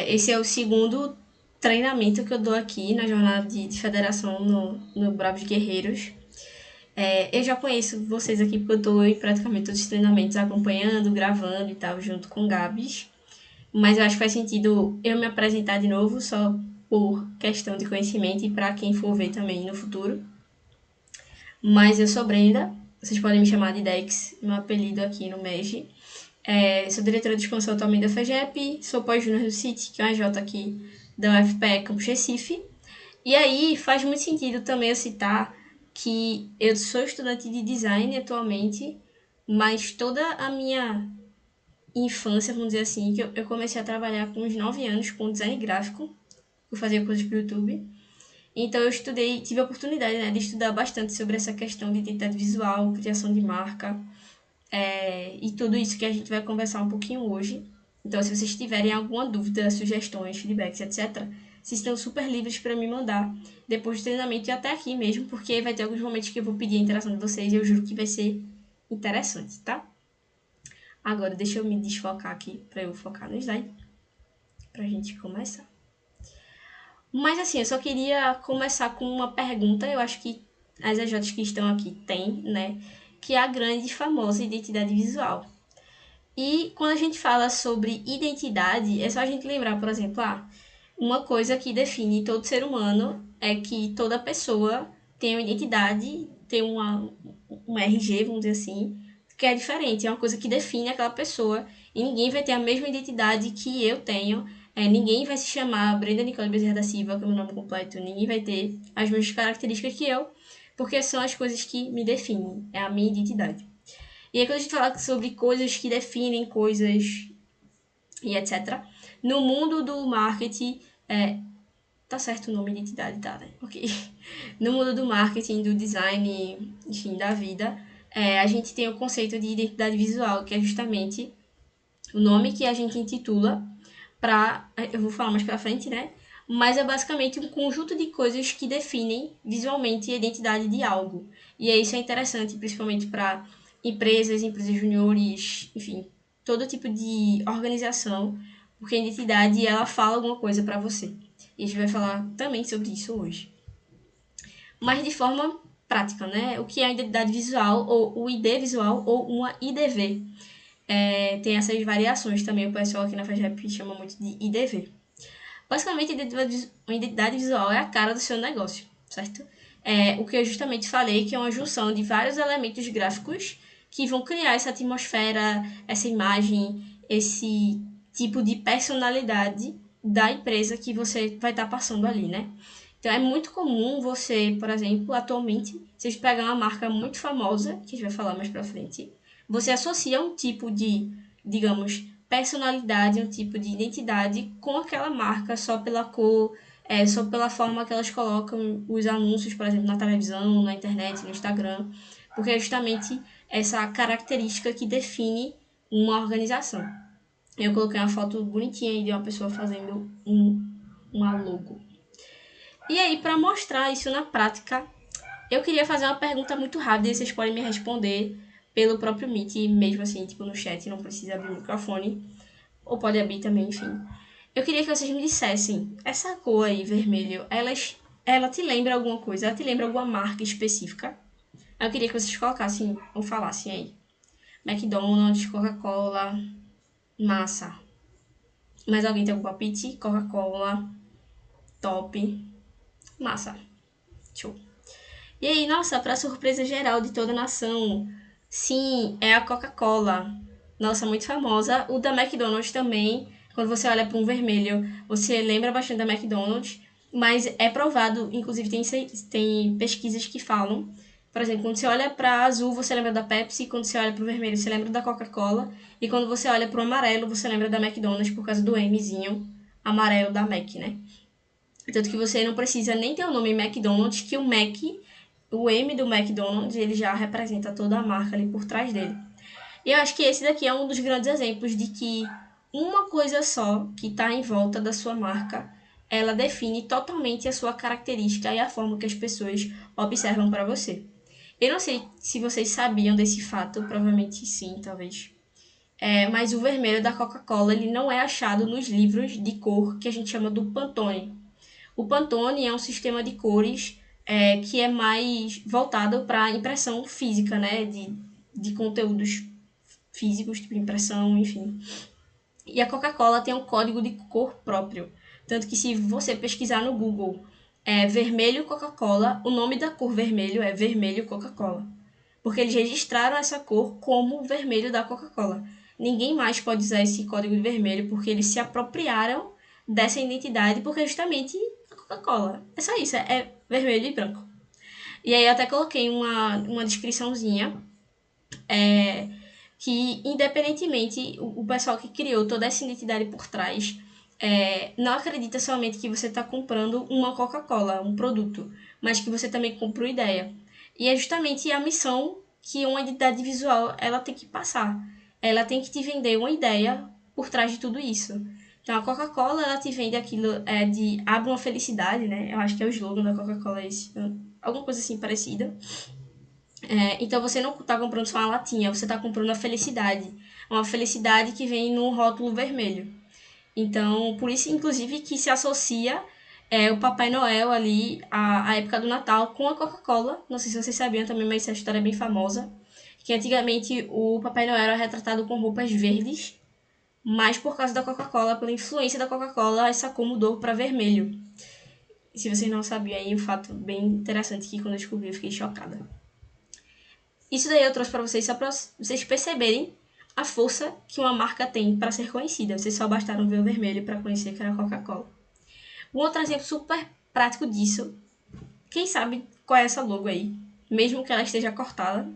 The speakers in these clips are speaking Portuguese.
Esse é o segundo treinamento que eu dou aqui na jornada de federação no Bravos Guerreiros. Eu já conheço vocês aqui porque eu estou em praticamente todos os treinamentos acompanhando, gravando e tal, junto com Gabs. Mas eu acho que faz sentido eu me apresentar de novo, só por questão de conhecimento e para quem for ver também no futuro. Mas eu sou Brenda, vocês podem me chamar de Dex, meu apelido aqui no MEG. Sou diretora de expansão atualmente da FAGEP, sou pós-júnior do CIT, que é uma J aqui da UFPE Campus Recife. E aí faz muito sentido também eu citar que eu sou estudante de design atualmente, mas toda a minha infância, vamos dizer assim, que eu comecei a trabalhar com uns 9 anos com design gráfico, eu fazia coisas pro YouTube. Então eu estudei, tive a oportunidade, né, de estudar bastante sobre essa questão de identidade visual, criação de marca, e tudo isso que a gente vai conversar um pouquinho hoje. Então, se vocês tiverem alguma dúvida, sugestões, feedbacks, etc., vocês estão super livres para me mandar depois do treinamento e até aqui mesmo, porque vai ter alguns momentos que eu vou pedir a interação de vocês e eu juro que vai ser interessante, tá? Agora, deixa eu me desfocar aqui para eu focar no slide, pra gente começar. Mas assim, eu só queria começar com uma pergunta, eu acho que as EJs que estão aqui têm, né? Que é a grande e famosa identidade visual. E quando a gente fala sobre identidade, é só a gente lembrar, por exemplo, uma coisa que define todo ser humano é que toda pessoa tem uma identidade, tem um RG, vamos dizer assim, que é diferente, é uma coisa que define aquela pessoa e ninguém vai ter a mesma identidade que eu tenho. Ninguém vai se chamar Brenda Nicole Bezerra da Silva, que é o meu nome completo, ninguém vai ter as mesmas características que eu, porque são as coisas que me definem, é a minha identidade. E aí quando a gente fala sobre coisas que definem coisas e etc., no mundo do marketing, tá certo o nome identidade, tá, né? Ok. No mundo do marketing, do design, enfim, da vida, a gente tem o conceito de identidade visual, que é justamente o nome que a gente intitula para, eu vou falar mais pra frente, né? Mas é basicamente um conjunto de coisas que definem visualmente a identidade de algo. E aí isso é interessante, principalmente para empresas juniores, enfim, todo tipo de organização, porque a identidade ela fala alguma coisa para você. E a gente vai falar também sobre isso hoje. Mas de forma prática, né? O que é a identidade visual, ou o ID visual, ou uma IDV. Tem essas variações também, o pessoal aqui na FAGEP chama muito de IDV. Basicamente, uma identidade visual é a cara do seu negócio, certo? O que eu justamente falei, que é uma junção de vários elementos gráficos que vão criar essa atmosfera, essa imagem, esse tipo de personalidade da empresa que você vai estar passando ali, né? Então, é muito comum você, por exemplo, atualmente, vocês pegar uma marca muito famosa, que a gente vai falar mais pra frente, você associa um tipo de, digamos, personalidade, um tipo de identidade com aquela marca só pela cor, só pela forma que elas colocam os anúncios, por exemplo, na televisão, na internet, no Instagram, porque é justamente essa característica que define uma organização. Eu coloquei uma foto bonitinha aí de uma pessoa fazendo uma logo. E aí, para mostrar isso na prática, eu queria fazer uma pergunta muito rápida e vocês podem me responder pelo próprio Meet, mesmo assim, tipo no chat, não precisa abrir o microfone, ou pode abrir também, enfim. Eu queria que vocês me dissessem, essa cor aí, vermelho, ela te lembra alguma coisa? Ela te lembra alguma marca específica? Eu queria que vocês colocassem ou falassem aí. McDonald's, Coca-Cola, massa. Mais alguém tem algum palpite? Coca-Cola, top, massa. Show. E aí, nossa, pra surpresa geral de toda a nação, sim, é a Coca-Cola. Nossa, muito famosa. O da McDonald's também, quando você olha para um vermelho, você lembra bastante da McDonald's, mas é provado, inclusive tem pesquisas que falam, por exemplo, quando você olha para azul, você lembra da Pepsi, quando você olha para o vermelho, você lembra da Coca-Cola, e quando você olha para o amarelo, você lembra da McDonald's por causa do Mzinho amarelo da Mac, né? Tanto que você não precisa nem ter o nome McDonald's, que o Mac, o M do McDonald's, ele já representa toda a marca ali por trás dele. E eu acho que esse daqui é um dos grandes exemplos de que uma coisa só que está em volta da sua marca, ela define totalmente a sua característica e a forma que as pessoas observam para você. Eu não sei se vocês sabiam desse fato, provavelmente sim, talvez. mas o vermelho da Coca-Cola ele não é achado nos livros de cor que a gente chama do Pantone. O Pantone é um sistema de cores que é mais voltado para impressão física, né? De conteúdos físicos, tipo impressão, enfim. E a Coca-Cola tem um código de cor próprio. Tanto que se você pesquisar no Google vermelho Coca-Cola, o nome da cor vermelho é vermelho Coca-Cola. Porque eles registraram essa cor como vermelho da Coca-Cola. Ninguém mais pode usar esse código de vermelho porque eles se apropriaram dessa identidade porque é justamente a Coca-Cola. É só isso, é vermelho e branco. E aí eu até coloquei uma descriçãozinha que, independentemente, o pessoal que criou toda essa identidade por trás não acredita somente que você está comprando uma Coca-Cola, um produto, mas que você também compra uma ideia. E é justamente a missão que uma identidade visual ela tem que passar. Ela tem que te vender uma ideia por trás de tudo isso. Então, a Coca-Cola, ela te vende aquilo de abre uma felicidade, né? Eu acho que é o slogan da Coca-Cola esse. Alguma coisa assim parecida. Então você não está comprando só uma latinha, você está comprando a felicidade. Uma felicidade que vem num rótulo vermelho. Então, por isso, inclusive, que se associa o Papai Noel ali, a época do Natal, com a Coca-Cola. Não sei se vocês sabiam também, mas essa história é bem famosa. Que antigamente o Papai Noel era retratado com roupas verdes, mas por causa da Coca-Cola, pela influência da Coca-Cola, essa cor mudou para vermelho. Se vocês não sabiam aí, um fato bem interessante que quando eu descobri eu fiquei chocada. Isso daí eu trouxe para vocês só para vocês perceberem a força que uma marca tem para ser conhecida. Vocês só bastaram ver o vermelho para conhecer que era a Coca-Cola. Um outro exemplo super prático disso, quem sabe qual é essa logo aí? Mesmo que ela esteja cortada.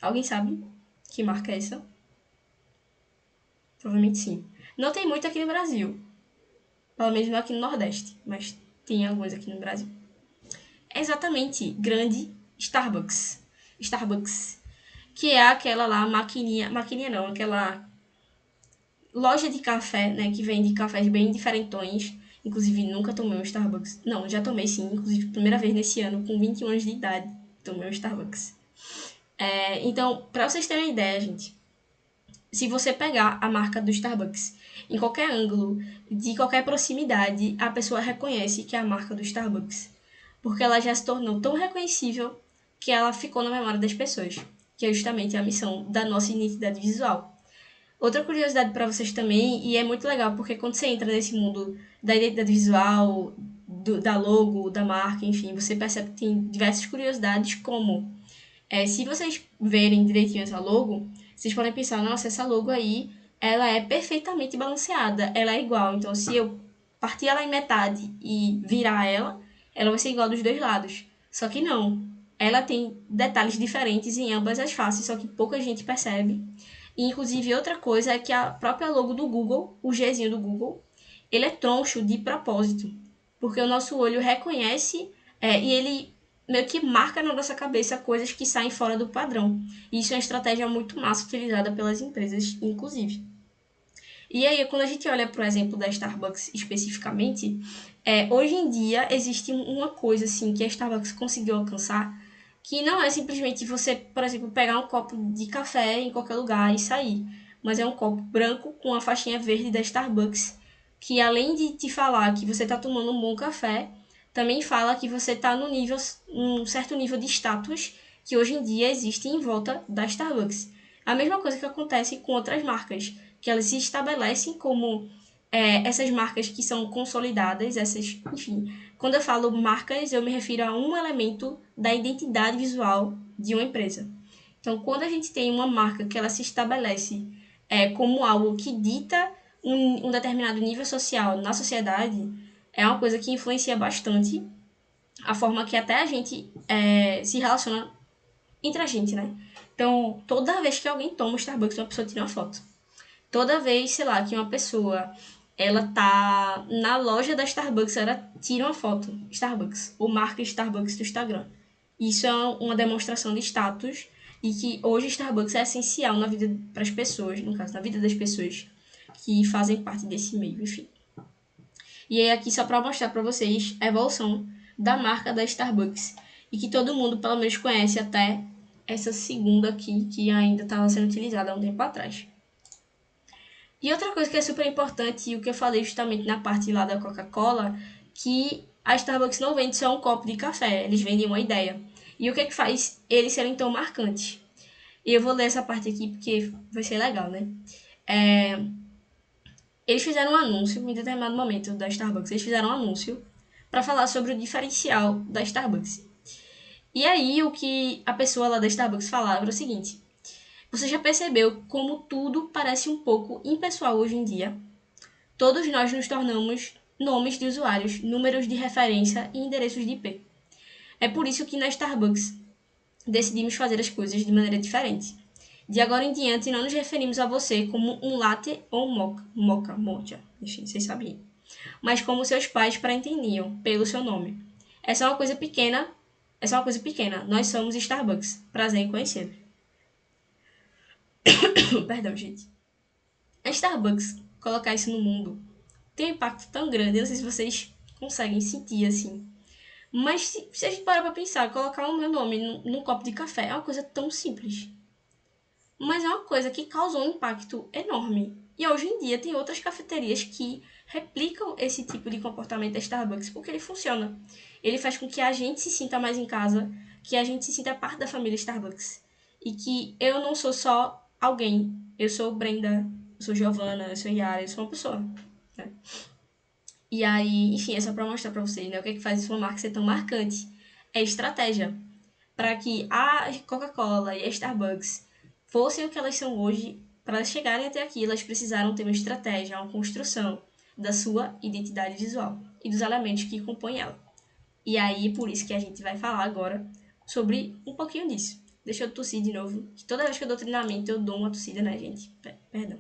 Alguém sabe que marca é essa? Provavelmente sim. Não tem muito aqui no Brasil. Pelo menos não aqui no Nordeste. Mas tem alguns aqui no Brasil. É exatamente grande Starbucks. Starbucks. Que é aquela lá, maquininha não, aquela loja de café, né, que vende cafés bem diferentões. Inclusive, nunca tomei um Starbucks. Não, já tomei sim, inclusive, primeira vez nesse ano, com 21 anos de idade, tomei um Starbucks. Então, pra vocês terem uma ideia, gente, se você pegar a marca do Starbucks em qualquer ângulo, de qualquer proximidade, a pessoa reconhece que é a marca do Starbucks. Porque ela já se tornou tão reconhecível que ela ficou na memória das pessoas, que é justamente a missão da nossa identidade visual. Outra curiosidade para vocês também, e é muito legal, porque quando você entra nesse mundo da identidade visual, da logo, da marca, enfim, você percebe que tem diversas curiosidades, como se vocês verem direitinho essa logo, vocês podem pensar, nossa, essa logo aí, ela é perfeitamente balanceada, ela é igual. Então, se eu partir ela em metade e virar ela vai ser igual dos dois lados. Só que não. Ela tem detalhes diferentes em ambas as faces, só que pouca gente percebe. E, inclusive, outra coisa é que a própria logo do Google, o Gzinho do Google, ele é troncho de propósito. Porque o nosso olho reconhece e ele meio que marca na nossa cabeça coisas que saem fora do padrão. E isso é uma estratégia muito massa utilizada pelas empresas, inclusive. E aí, quando a gente olha para o exemplo da Starbucks especificamente, hoje em dia existe uma coisa assim que a Starbucks conseguiu alcançar, que não é simplesmente você, por exemplo, pegar um copo de café em qualquer lugar e sair, mas é um copo branco com a faixinha verde da Starbucks, que além de te falar que você está tomando um bom café, também fala que você está no nível, um certo nível de status que hoje em dia existe em volta da Starbucks. A mesma coisa que acontece com outras marcas, que elas se estabelecem como essas marcas que são consolidadas, essas, enfim. Quando eu falo marcas, eu me refiro a um elemento da identidade visual de uma empresa. Então, quando a gente tem uma marca que ela se estabelece como algo que dita um determinado nível social na sociedade, é uma coisa que influencia bastante a forma que até a gente se relaciona entre a gente, né? Então, toda vez que alguém toma um Starbucks, uma pessoa tira uma foto. Toda vez, sei lá, que uma pessoa ela tá na loja da Starbucks, ela tira uma foto Starbucks ou marca Starbucks do Instagram. Isso é uma demonstração de status e que hoje Starbucks é essencial na vida para as pessoas, no caso, na vida das pessoas que fazem parte desse meio, enfim. E aí aqui só para mostrar para vocês a evolução da marca da Starbucks e que todo mundo pelo menos conhece até essa segunda aqui que ainda estava sendo utilizada há um tempo atrás. E outra coisa que é super importante, e o que eu falei justamente na parte lá da Coca-Cola, que a Starbucks não vende só um copo de café, eles vendem uma ideia. E o que é que faz eles serem tão marcantes? E eu vou ler essa parte aqui porque vai ser legal, né? É, eles fizeram um anúncio em determinado momento da Starbucks. Eles fizeram um anúncio para falar sobre o diferencial da Starbucks. E aí o que a pessoa lá da Starbucks falava era o seguinte: você já percebeu como tudo parece um pouco impessoal hoje em dia? Todos nós nos tornamos nomes de usuários, números de referência e endereços de IP. É por isso que na Starbucks decidimos fazer as coisas de maneira diferente. De agora em diante, não nos referimos a você como um latte ou mocha, enfim, vocês sabiam, mas como seus pais pré-entendiam, pelo seu nome. Essa é uma coisa pequena, nós somos Starbucks. Prazer em conhecê-lo. Perdão, gente. A Starbucks colocar isso no mundo tem um impacto tão grande, eu não sei se vocês conseguem sentir assim. Mas se a gente parar pra pensar, colocar o meu nome num copo de café é uma coisa tão simples. Mas é uma coisa que causou um impacto enorme. E hoje em dia tem outras cafeterias que replicam esse tipo de comportamento da Starbucks porque ele funciona. Ele faz com que a gente se sinta mais em casa, que a gente se sinta parte da família Starbucks. E que eu não sou só alguém. Eu sou Brenda, eu sou Giovana, eu sou Yara, eu sou uma pessoa. Né? E aí, enfim, é só pra mostrar pra vocês, né? O que é que faz uma marca ser tão marcante. É estratégia. Para que a Coca-Cola e a Starbucks fossem o que elas são hoje, para elas chegarem até aqui, elas precisaram ter uma estratégia, uma construção da sua identidade visual e dos elementos que compõem ela. E aí, por isso que a gente vai falar agora sobre um pouquinho disso. Deixa eu tossir de novo, que toda vez que eu dou treinamento eu dou uma tossida, né, gente? Perdão.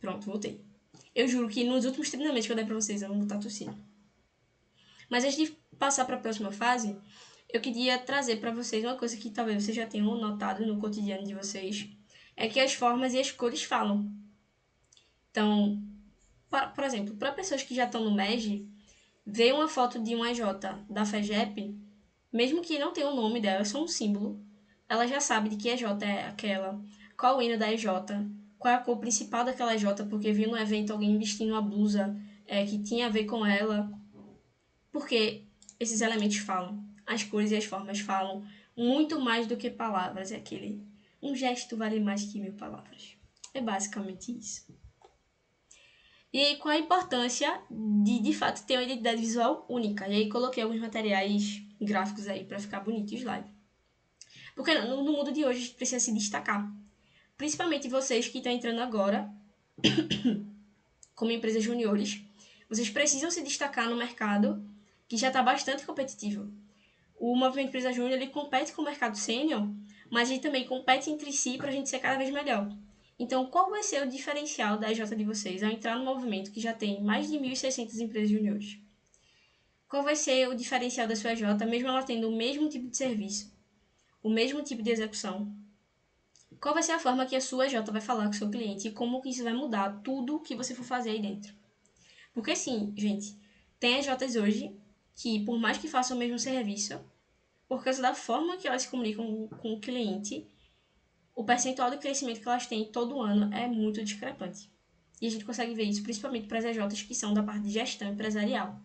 Pronto, voltei. Eu juro que nos últimos treinamentos que eu dei pra vocês eu não vou estar tossindo. Mas antes de passar para a próxima fase, eu queria trazer para vocês uma coisa que talvez vocês já tenham notado no cotidiano de vocês, é que as formas e as cores falam. Então, por exemplo, para pessoas que já estão no MEG, ver uma foto de um EJ da FEGEP, mesmo que não tenha o nome dela, é só um símbolo, ela já sabe de que EJ é aquela, qual o hino da EJ, qual é a cor principal daquela EJ, porque viu no evento alguém vestindo uma blusa que tinha a ver com ela. Porque esses elementos falam, as cores e as formas falam muito mais do que palavras. É aquele, um gesto vale mais que 1000 palavras. É basicamente isso. E qual a importância de fato, ter uma identidade visual única? E aí coloquei alguns materiais gráficos aí para ficar bonito o slide. Porque no mundo de hoje a gente precisa se destacar. Principalmente vocês que estão entrando agora como empresas juniores. Vocês precisam se destacar no mercado que já está bastante competitivo. O movimento Empresa Júnior ele compete com o mercado sênior, mas ele também compete entre si para a gente ser cada vez melhor. Então, qual vai ser o diferencial da EJ de vocês ao entrar no movimento que já tem mais de 1.600 empresas juniores? Qual vai ser o diferencial da sua EJ, mesmo ela tendo o mesmo tipo de serviço, o mesmo tipo de execução? Qual vai ser a forma que a sua EJ vai falar com o seu cliente e como que isso vai mudar tudo que você for fazer aí dentro? Porque sim, gente, tem EJs hoje que, por mais que façam o mesmo serviço, por causa da forma que elas se comunicam com o cliente, o percentual de crescimento que elas têm todo ano é muito discrepante. E a gente consegue ver isso principalmente para as EJs que são da parte de gestão empresarial,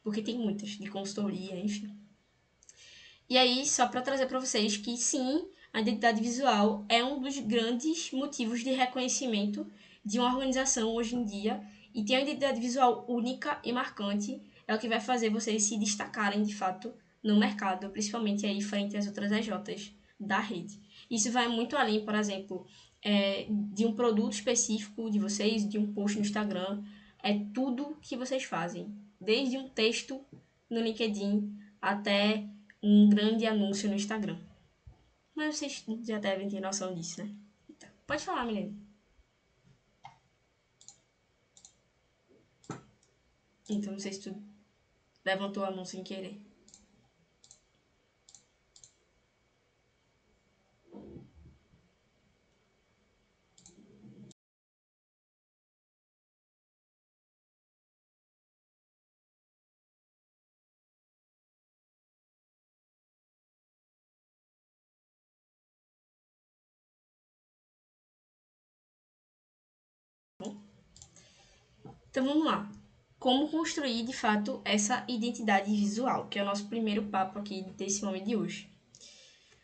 porque tem muitas, de consultoria, enfim. E aí, só para trazer para vocês que sim, a identidade visual é um dos grandes motivos de reconhecimento de uma organização hoje em dia, e ter uma identidade visual única e marcante é o que vai fazer vocês se destacarem de fato no mercado, principalmente aí frente às outras EJs da rede. Isso vai muito além, por exemplo, de um produto específico de vocês, de um post no Instagram, é tudo que vocês fazem, desde um texto no LinkedIn até um grande anúncio no Instagram. Mas vocês já devem ter noção disso, né? Então, pode falar, Milene. Então, não sei se tu levantou a mão sem querer. Então vamos lá. Como construir de fato essa identidade visual, que é o nosso primeiro papo aqui desse momento de hoje.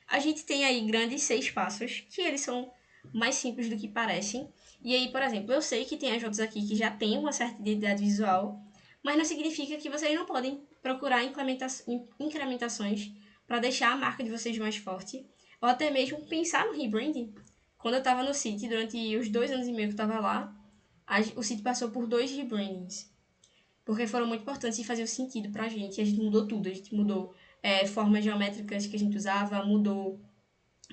A gente tem aí grandes 6 passos, que eles são mais simples do que parecem. E aí, por exemplo, eu sei que tem ajudas aqui que já têm uma certa identidade visual, mas não significa que vocês não podem procurar incrementações para deixar a marca de vocês mais forte, ou até mesmo pensar no rebranding. Quando eu estava no City, durante os 2 anos e meio que eu estava lá, o City passou por 2 rebrandings, porque foram muito importantes e faziam sentido pra gente. A gente mudou tudo, a gente mudou formas geométricas que a gente usava, mudou.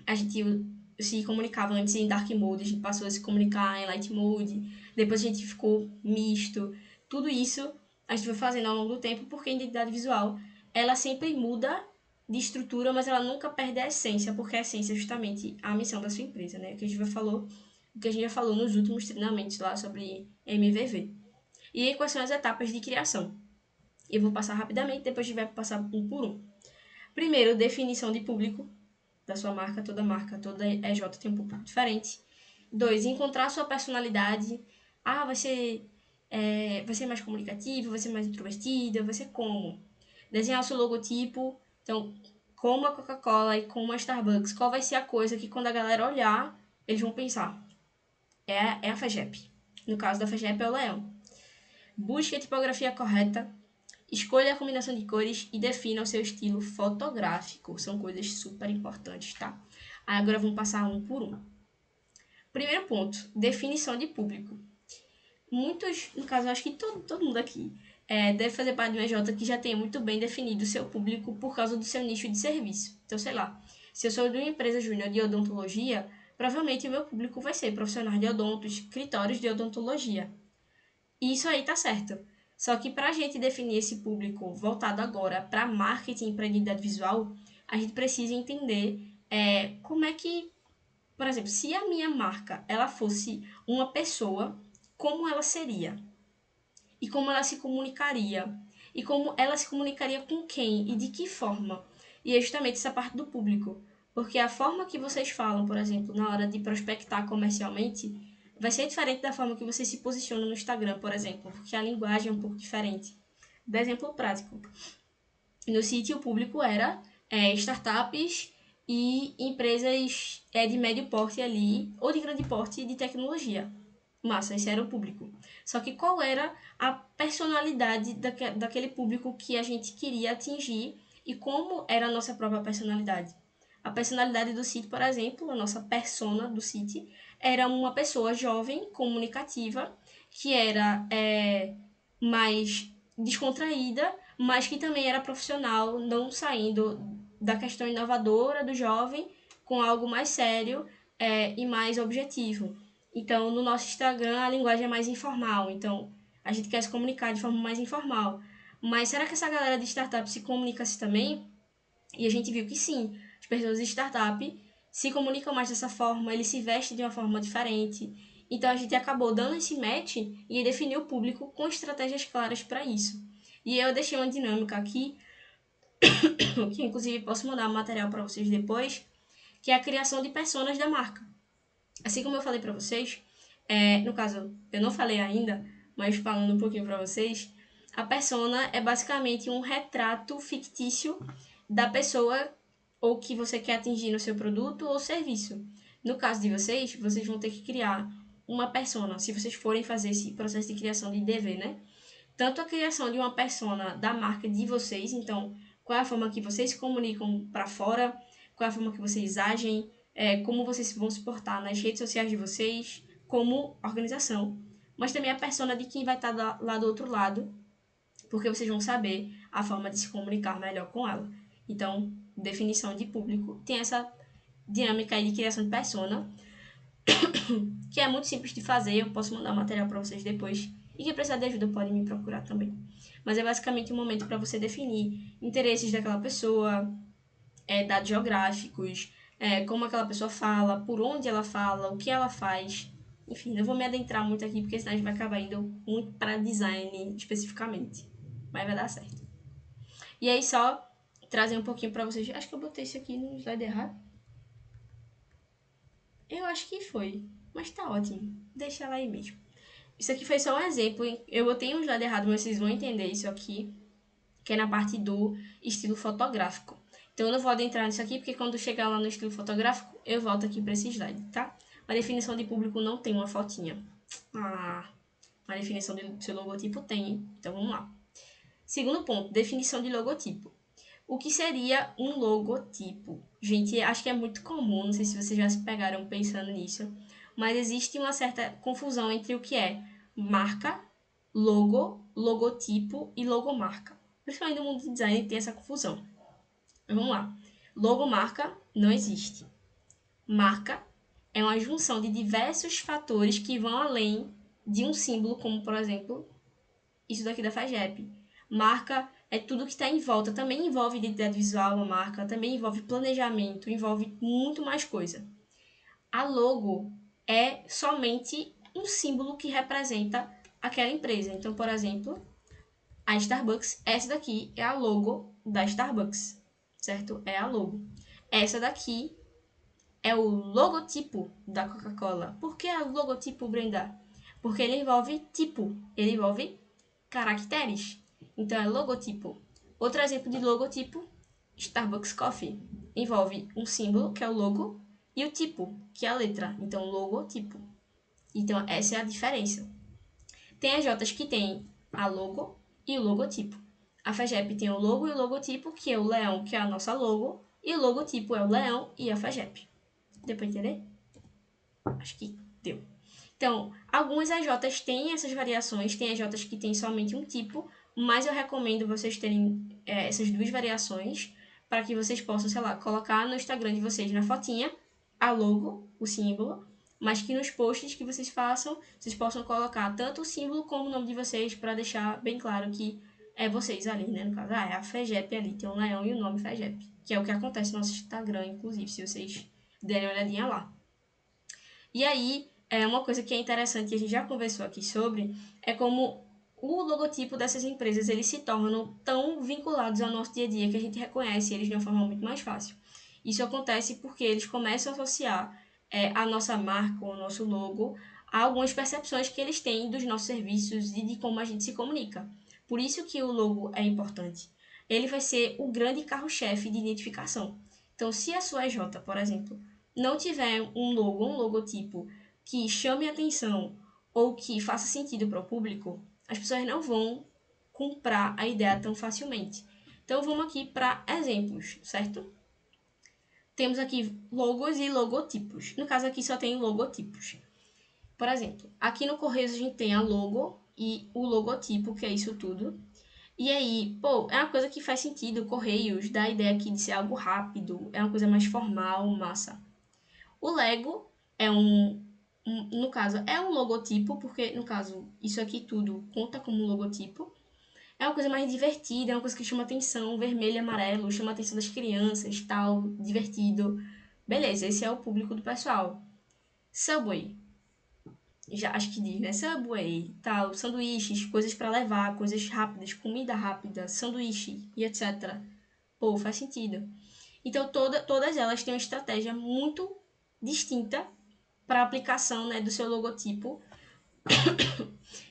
A gente se comunicava antes em Dark Mode, a gente passou a se comunicar em Light Mode, depois a gente ficou misto. Tudo isso a gente foi fazendo ao longo do tempo, porque a identidade visual ela sempre muda de estrutura, mas ela nunca perde a essência, porque a essência é justamente a missão da sua empresa, né? O que a gente já falou nos últimos treinamentos lá sobre MVV. E aí, quais são as etapas de criação? Eu vou passar rapidamente, depois a gente vai passar um por um. Primeiro, definição de público da sua marca, toda EJ tem um público diferente. 2, encontrar a sua personalidade. Ah, vai ser mais comunicativo, vai ser mais introvertida, vai ser como? Desenhar o seu logotipo. Então, como a Coca-Cola e como a Starbucks, qual vai ser a coisa que quando a galera olhar, eles vão pensar? É a FAGEP. No caso da FAGEP é o leão. Busque a tipografia correta, escolha a combinação de cores e defina o seu estilo fotográfico. São coisas super importantes, tá? Agora vamos passar um por um. Primeiro ponto, definição de público. Muitos, no caso, acho que todo mundo aqui deve fazer parte de uma EJ que já tem muito bem definido o seu público por causa do seu nicho de serviço. Então, sei lá, se eu sou de uma empresa júnior de odontologia, provavelmente o meu público vai ser profissionais de odonto, escritórios de odontologia. E isso aí tá certo. Só que para a gente definir esse público voltado agora para marketing e para identidade visual, a gente precisa entender como é que, por exemplo, se a minha marca ela fosse uma pessoa, como ela seria? E como ela se comunicaria? E como ela se comunicaria com quem? E de que forma? E é justamente essa parte do público. Porque a forma que vocês falam, por exemplo, na hora de prospectar comercialmente, vai ser diferente da forma que você se posiciona no Instagram, por exemplo, porque a linguagem é um pouco diferente. De exemplo prático. No sítio, o público era startups e empresas de médio porte ali, ou de grande porte de tecnologia. Massa, esse era o público. Só que qual era a personalidade daquele público que a gente queria atingir e como era a nossa própria personalidade? A personalidade do City, por exemplo, a nossa persona do City, era uma pessoa jovem, comunicativa, que era mais descontraída, mas que também era profissional, não saindo da questão inovadora do jovem com algo mais sério e mais objetivo. Então, no nosso Instagram, a linguagem é mais informal. Então, a gente quer se comunicar de forma mais informal. Mas será que essa galera de startup se comunica assim também? E a gente viu que sim. As pessoas de startup se comunicam mais dessa forma, eles se vestem de uma forma diferente. Então, a gente acabou dando esse match e definiu o público com estratégias claras para isso. E eu deixei uma dinâmica aqui, que inclusive posso mandar material para vocês depois, que é a criação de personas da marca. Assim como eu falei para vocês, no caso, eu não falei ainda, mas falando um pouquinho para vocês, a persona é basicamente um retrato fictício da pessoa ou que você quer atingir no seu produto ou serviço. No caso de vocês, vocês vão ter que criar uma persona, se vocês forem fazer esse processo de criação de DV, né? Tanto a criação de uma persona da marca de vocês, então, qual é a forma que vocês se comunicam para fora, qual é a forma que vocês agem, como vocês vão se portar nas redes sociais de vocês, como organização. Mas também a persona de quem vai estar lá do outro lado, porque vocês vão saber a forma de se comunicar melhor com ela. Então, definição de público tem essa dinâmica aí de criação de persona, que é muito simples de fazer, eu posso mandar material para vocês depois. E quem precisar de ajuda pode me procurar também. Mas é basicamente um momento para você definir interesses daquela pessoa, dados geográficos, como aquela pessoa fala, por onde ela fala, o que ela faz. Enfim, não vou me adentrar muito aqui, porque senão a gente vai acabar indo muito para design especificamente. Mas vai dar certo. E aí, só trazer um pouquinho para vocês. Acho que eu botei isso aqui no slide errado. Eu acho que foi, mas tá ótimo. Deixa ela aí mesmo. Isso aqui foi só um exemplo. Eu botei um slide errado, mas vocês vão entender isso aqui, que é na parte do estilo fotográfico. Então, eu não vou adentrar nisso aqui, porque quando chegar lá no estilo fotográfico, eu volto aqui para esse slide, tá? A definição de público não tem uma fotinha. Ah, a definição do seu logotipo tem, hein? Então, vamos lá. Segundo ponto, definição de logotipo. O que seria um logotipo? Gente, acho que é muito comum, não sei se vocês já se pegaram pensando nisso, mas existe uma certa confusão entre o que é marca, logo, logotipo e logomarca. Principalmente no mundo do design tem essa confusão. Mas vamos lá. Logomarca não existe. Marca é uma junção de diversos fatores que vão além de um símbolo, como por exemplo, isso daqui da FAGEP. Marca é tudo que está em volta. Também envolve identidade visual, a marca, também envolve planejamento, envolve muito mais coisa. A logo é somente um símbolo que representa aquela empresa. Então, por exemplo, a Starbucks, essa daqui é a logo da Starbucks, certo? É a logo. Essa daqui é o logotipo da Coca-Cola. Por que é o logotipo, Brenda? Porque ele envolve tipo, ele envolve caracteres. Então é logotipo. Outro exemplo de logotipo, Starbucks Coffee. Envolve um símbolo, que é o logo, e o tipo, que é a letra. Então, logotipo. Então, essa é a diferença. Tem as Jotas que tem a logo e o logotipo. A FAGEP tem o logo e o logotipo, que é o leão, que é a nossa logo, e o logotipo é o leão e a FAGEP. Deu pra entender? Acho que deu. Então, algumas AJs têm essas variações, tem AJs que têm somente um tipo, mas eu recomendo vocês terem essas duas variações para que vocês possam, sei lá, colocar no Instagram de vocês na fotinha a logo, o símbolo, mas que nos posts que vocês façam, vocês possam colocar tanto o símbolo como o nome de vocês para deixar bem claro que é vocês ali, né? No caso, é a FEGEP ali, tem um leão e o nome FEGEP, que é o que acontece no nosso Instagram, inclusive, se vocês derem uma olhadinha lá. E aí, uma coisa que é interessante, e a gente já conversou aqui sobre, é como o logotipo dessas empresas, eles se tornam tão vinculados ao nosso dia a dia que a gente reconhece eles de uma forma muito mais fácil. Isso acontece porque eles começam a associar a nossa marca, o nosso logo, a algumas percepções que eles têm dos nossos serviços e de como a gente se comunica. Por isso que o logo é importante. Ele vai ser o grande carro-chefe de identificação. Então, se a sua EJ, por exemplo, não tiver um logo, um logotipo que chame atenção ou que faça sentido para o público, as pessoas não vão comprar a ideia tão facilmente. Então vamos aqui para exemplos, certo? Temos aqui logos e logotipos. No caso aqui só tem logotipos. Por exemplo, aqui no Correios a gente tem a logo e o logotipo, que é isso tudo. E aí, pô, é uma coisa que faz sentido. Correios dá a ideia aqui de ser algo rápido, é uma coisa mais formal, massa. O Lego é no caso, é um logotipo, porque, no caso, isso aqui tudo conta como logotipo. É uma coisa mais divertida, é uma coisa que chama atenção, vermelho e amarelo, chama a atenção das crianças, tal, divertido. Beleza, esse é o público do pessoal. Subway, já acho que diz, né? Subway, tal, sanduíches, coisas para levar, coisas rápidas, comida rápida, sanduíche e etc. Pô, faz sentido. Então, todas elas têm uma estratégia muito distinta para a aplicação, né, do seu logotipo.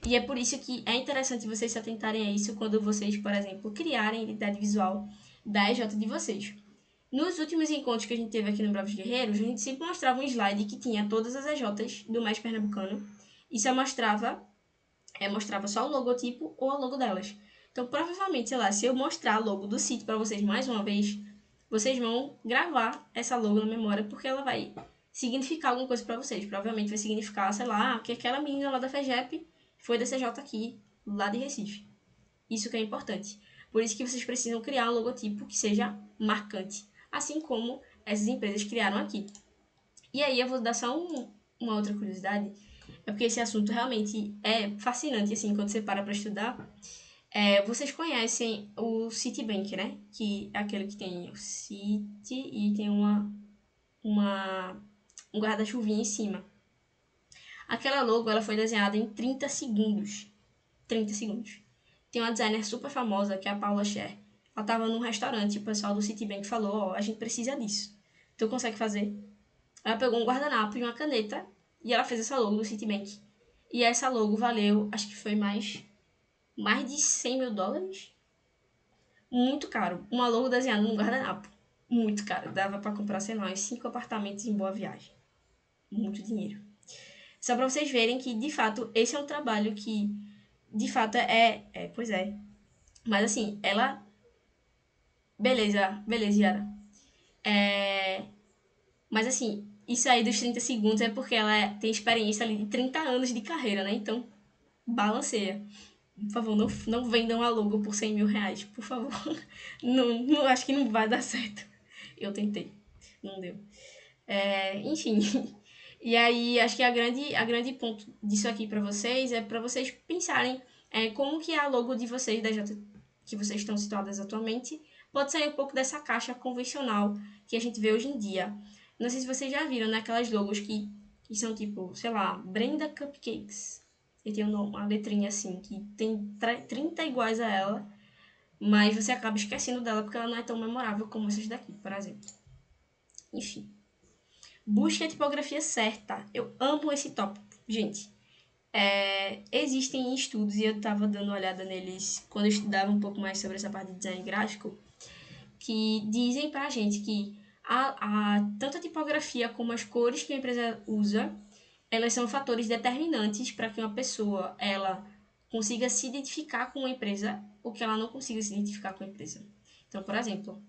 E é por isso que é interessante vocês se atentarem a isso quando vocês, por exemplo, criarem a identidade visual da EJ de vocês. Nos últimos encontros que a gente teve aqui no Bravos Guerreiros, a gente sempre mostrava um slide que tinha todas as EJs do Mais Pernambucano e só mostrava só o logotipo ou a logo delas. Então, provavelmente, sei lá, se eu mostrar a logo do sítio para vocês mais uma vez, vocês vão gravar essa logo na memória porque ela vai significar alguma coisa para vocês. Provavelmente vai significar, sei lá, que aquela menina lá da FEGEP foi da CJ aqui, lá de Recife. Isso que é importante. Por isso que vocês precisam criar um logotipo que seja marcante, assim como essas empresas criaram aqui. E aí eu vou dar só uma outra curiosidade, é porque esse assunto realmente é fascinante, assim, quando você para estudar. Vocês conhecem o Citibank, né? Que é aquele que tem o Citi e tem um guarda-chuvinha em cima. Aquela logo ela foi desenhada em 30 segundos. 30 segundos. Tem uma designer super famosa, que é a Paula Scher. Ela estava num restaurante e o pessoal do Citibank falou, ó, a gente precisa disso. Tu consegue fazer? Ela pegou um guardanapo e uma caneta e ela fez essa logo do Citibank. E essa logo valeu, acho que foi mais de US$ 100 mil. Muito caro. Uma logo desenhada num guardanapo. Muito caro. Dava pra comprar, sei lá, uns 5 apartamentos em Boa Viagem. Muito dinheiro. Só pra vocês verem que, de fato, esse é um trabalho que, de fato, pois é. Mas assim, ela. Beleza, beleza, Yara. É, mas assim, isso aí dos 30 segundos é porque tem experiência ali de 30 anos de carreira, né? Então, balanceia. Por favor, não vendam a logo por R$ 100 mil, por favor. Não, acho que não vai dar certo. Eu tentei, não deu. Enfim. E aí, acho que a grande ponto disso aqui para vocês é para vocês pensarem como que a logo de vocês, da J, que vocês estão situadas atualmente, pode sair um pouco dessa caixa convencional que a gente vê hoje em dia. Não sei se vocês já viram, né, aquelas logos que são tipo, sei lá, Brenda Cupcakes. E tem uma letrinha assim, que tem 30 iguais a ela, mas você acaba esquecendo dela porque ela não é tão memorável como essas daqui, por exemplo. Enfim. Busque a tipografia certa. Eu amo esse tópico, gente. Existem estudos, e eu estava dando uma olhada neles quando eu estudava um pouco mais sobre essa parte de design gráfico, que dizem pra gente que tanto a tipografia como as cores que a empresa usa, elas são fatores determinantes para que uma pessoa ela consiga se identificar com a empresa ou que ela não consiga se identificar com a empresa. Então, por exemplo,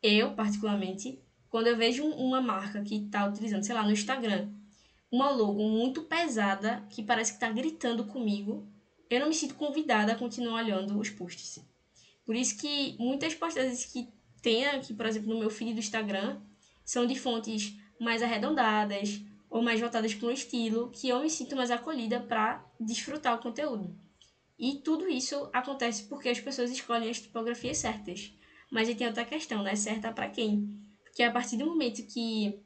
eu, particularmente, quando eu vejo uma marca que está utilizando, sei lá, no Instagram, uma logo muito pesada, que parece que está gritando comigo, eu não me sinto convidada a continuar olhando os posts. Por isso que muitas postagens que tem aqui, por exemplo, no meu feed do Instagram, são de fontes mais arredondadas ou mais voltadas para um estilo que eu me sinto mais acolhida para desfrutar o conteúdo. E tudo isso acontece porque as pessoas escolhem as tipografias certas. Mas aí tem outra questão, né? Certa para quem? Porque a partir do momento que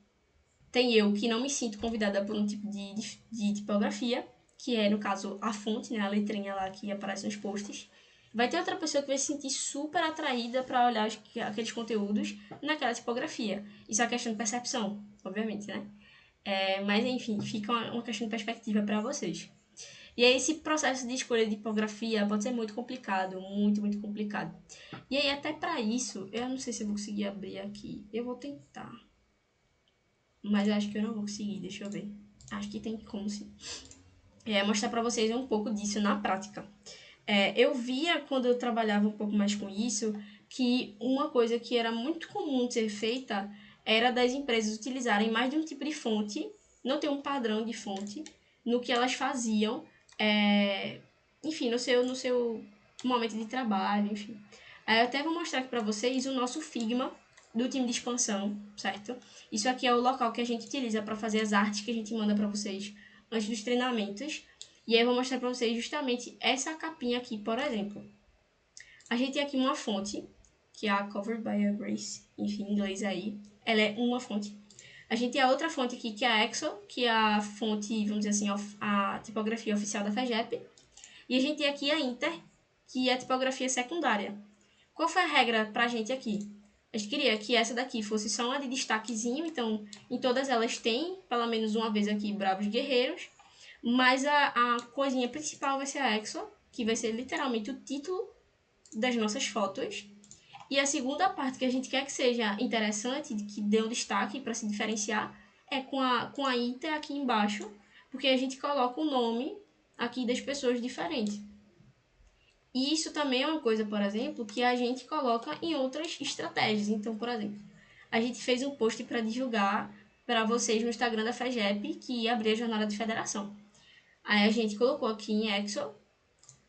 tem eu que não me sinto convidada por um tipo de tipografia, que é, no caso, a fonte, né? A letrinha lá que aparece nos posts. Vai ter outra pessoa que vai se sentir super atraída para olhar aqueles conteúdos naquela tipografia. Isso é uma questão de percepção, obviamente, né? Mas, enfim, fica uma questão de perspectiva para vocês. E aí, esse processo de escolha de tipografia pode ser muito complicado, muito, muito complicado. E aí, até para isso, eu não sei se eu vou conseguir abrir aqui. Eu vou tentar. Mas eu acho que eu não vou conseguir, deixa eu ver. Acho que tem como sim. Mostrar para vocês um pouco disso na prática. Eu via, quando eu trabalhava um pouco mais com isso, que uma coisa que era muito comum de ser feita era das empresas utilizarem mais de um tipo de fonte, não ter um padrão de fonte, no que elas faziam, enfim, no seu momento de trabalho, enfim. Eu até vou mostrar aqui para vocês o nosso Figma do time de expansão, certo? Isso aqui é o local que a gente utiliza para fazer as artes que a gente manda para vocês antes dos treinamentos. E aí eu vou mostrar para vocês justamente essa capinha aqui, por exemplo. A gente tem aqui uma fonte, que é a Covered by a Grace, enfim, em inglês aí. Ela é uma fonte. A gente tem a outra fonte aqui, que é a Exo, que é a fonte, vamos dizer assim, a tipografia oficial da FAGEP. E a gente tem aqui a Inter, que é a tipografia secundária. Qual foi a regra pra gente aqui? A gente queria que essa daqui fosse só uma de destaquezinho, então em todas elas tem, pelo menos uma vez aqui, Bravos Guerreiros, mas a coisinha principal vai ser a Exo, que vai ser literalmente o título das nossas fotos. E a segunda parte que a gente quer que seja interessante, que dê um destaque para se diferenciar, é com a Inter aqui embaixo, porque a gente coloca o nome aqui das pessoas diferentes. E isso também é uma coisa, por exemplo, que a gente coloca em outras estratégias. Então, por exemplo, a gente fez um post para divulgar para vocês no Instagram da FAGEP que ia abrir a jornada de federação. Aí a gente colocou aqui em Excel,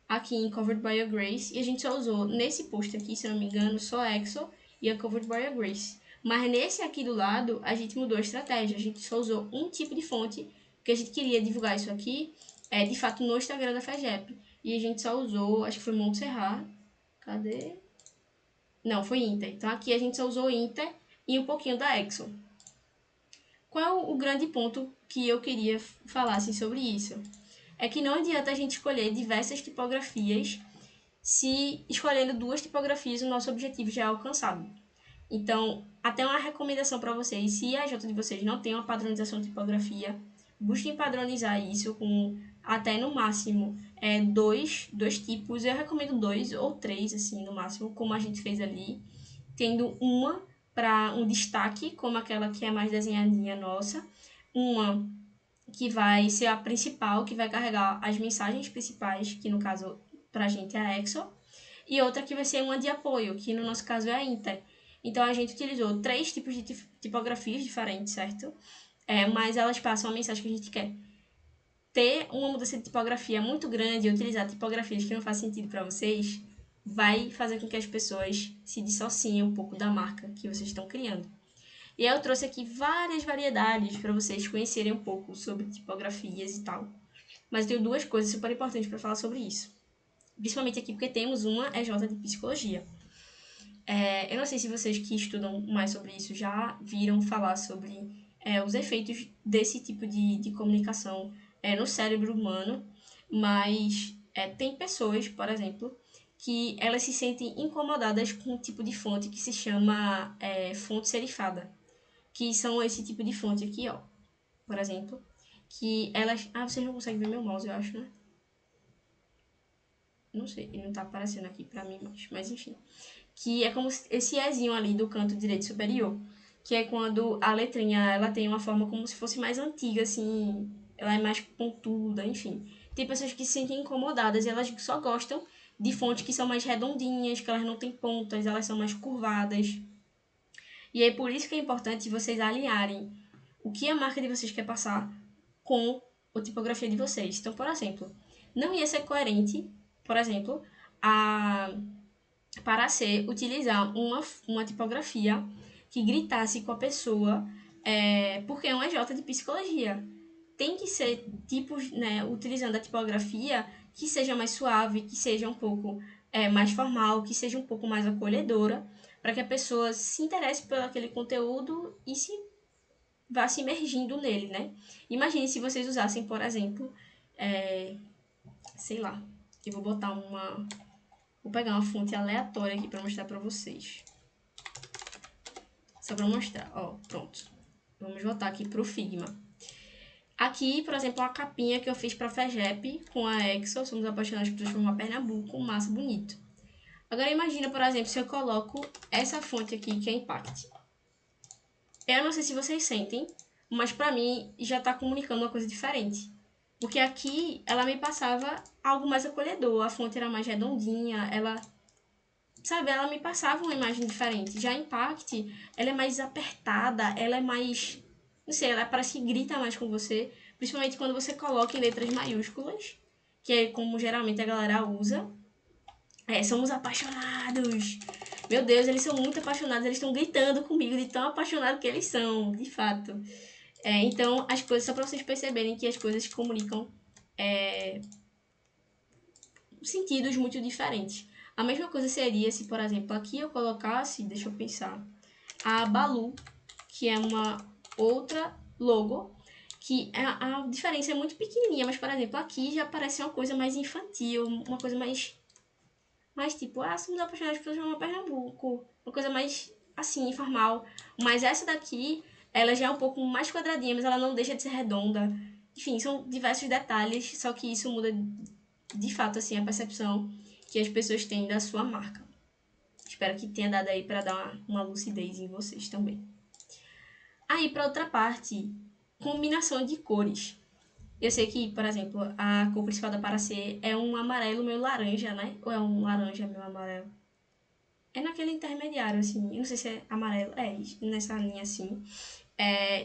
aqui em Covered by a Grace, e a gente só usou nesse post aqui, se não me engano, só Excel e a Covered by a Grace. Mas nesse aqui do lado, a gente mudou a estratégia. A gente só usou um tipo de fonte, porque a gente queria divulgar isso aqui, de fato, no Instagram da FAGEP. E a gente só usou, acho que foi Montserrat. Cadê? Não, foi Inter. Então aqui a gente só usou Inter e um pouquinho da Exxon. Qual é o grande ponto que eu queria falar assim, sobre isso? É que não adianta a gente escolher diversas tipografias se escolhendo duas tipografias o nosso objetivo já é alcançado. Então, até uma recomendação para vocês, se a J de vocês não tem uma padronização de tipografia, busquem padronizar isso com até no máximo dois tipos. Eu recomendo 2 ou 3, assim, no máximo, como a gente fez ali. Tendo uma para um destaque, como aquela que é mais desenhadinha nossa. Uma que vai ser a principal, que vai carregar as mensagens principais, que no caso pra gente é a Exo. E outra que vai ser uma de apoio, que no nosso caso é a Inter. Então a gente utilizou 3 tipos de tipografias diferentes, certo? Mas elas passam a mensagem que a gente quer. Ter uma mudança de tipografia muito grande e utilizar tipografias que não fazem sentido para vocês vai fazer com que as pessoas se dissociem um pouco da marca que vocês estão criando. E aí eu trouxe aqui várias variedades para vocês conhecerem um pouco sobre tipografias e tal. Mas eu tenho 2 coisas super importantes para falar sobre isso. Principalmente aqui porque temos uma EJ de psicologia. Eu não sei se vocês que estudam mais sobre isso já viram falar sobre os efeitos desse tipo de comunicação no cérebro humano, mas tem pessoas, por exemplo, que elas se sentem incomodadas com um tipo de fonte que se chama fonte serifada, que são esse tipo de fonte aqui, ó, por exemplo, que elas... Ah, vocês não conseguem ver meu mouse, eu acho, né? Não sei, ele não tá aparecendo aqui pra mim mais, mas enfim. Que é como esse Ezinho ali do canto direito superior, que é quando a letrinha ela tem uma forma como se fosse mais antiga, assim, ela é mais pontuda, enfim. Tem pessoas que se sentem incomodadas e elas só gostam de fontes que são mais redondinhas, que elas não têm pontas, elas são mais curvadas. E é por isso que é importante vocês alinharem o que a marca de vocês quer passar com a tipografia de vocês. Então, por exemplo, não ia ser coerente, por exemplo, para ser utilizar uma tipografia que gritasse com a pessoa, porque é um EJ de psicologia. Tem que ser tipos, né, utilizando a tipografia que seja mais suave, que seja um pouco mais formal, que seja um pouco mais acolhedora, para que a pessoa se interesse por aquele conteúdo e vá se imergindo nele, né? Imagine se vocês usassem, por exemplo, sei lá, eu vou botar uma... Vou pegar uma fonte aleatória aqui para mostrar para vocês. Só para mostrar, ó, pronto. Vamos voltar aqui pro Figma. Aqui, por exemplo, a capinha que eu fiz para a FEGEP com a Exo, Somos Apaixonados por Transformar Pernambuco, massa, bonito. Agora imagina, por exemplo, se eu coloco essa fonte aqui, que é Impact. Eu não sei se vocês sentem, mas para mim já tá comunicando uma coisa diferente. Porque aqui ela me passava algo mais acolhedor, a fonte era mais redondinha, ela me passava uma imagem diferente. Já a Impact, ela é mais apertada, ela é mais... Não sei, ela parece que grita mais com você. Principalmente quando você coloca em letras maiúsculas, que é como geralmente a galera usa. Somos apaixonados. Meu Deus, eles são muito apaixonados. Eles estão gritando comigo de tão apaixonados que eles são, de fato. Então, as coisas, só para vocês perceberem que as coisas comunicam sentidos muito diferentes. A mesma coisa seria se, por exemplo, aqui eu colocasse, deixa eu pensar, a Balu, que é uma outra logo, que a diferença é muito pequenininha, mas, por exemplo, aqui já parece uma coisa mais infantil, uma coisa mais tipo, somos apaixonados por João Pernambuco, uma coisa mais, assim, informal. Mas essa daqui, ela já é um pouco mais quadradinha, mas ela não deixa de ser redonda. Enfim, são diversos detalhes, só que isso muda de fato, assim, a percepção que as pessoas têm da sua marca. Espero que tenha dado aí para dar uma lucidez em vocês também. Aí, para outra parte, combinação de cores. Eu sei que, por exemplo, a cor principal da Paracê é um amarelo meio laranja, né? Ou é um laranja meio amarelo? É naquele intermediário, assim. Eu não sei se é amarelo. Nessa linha, assim.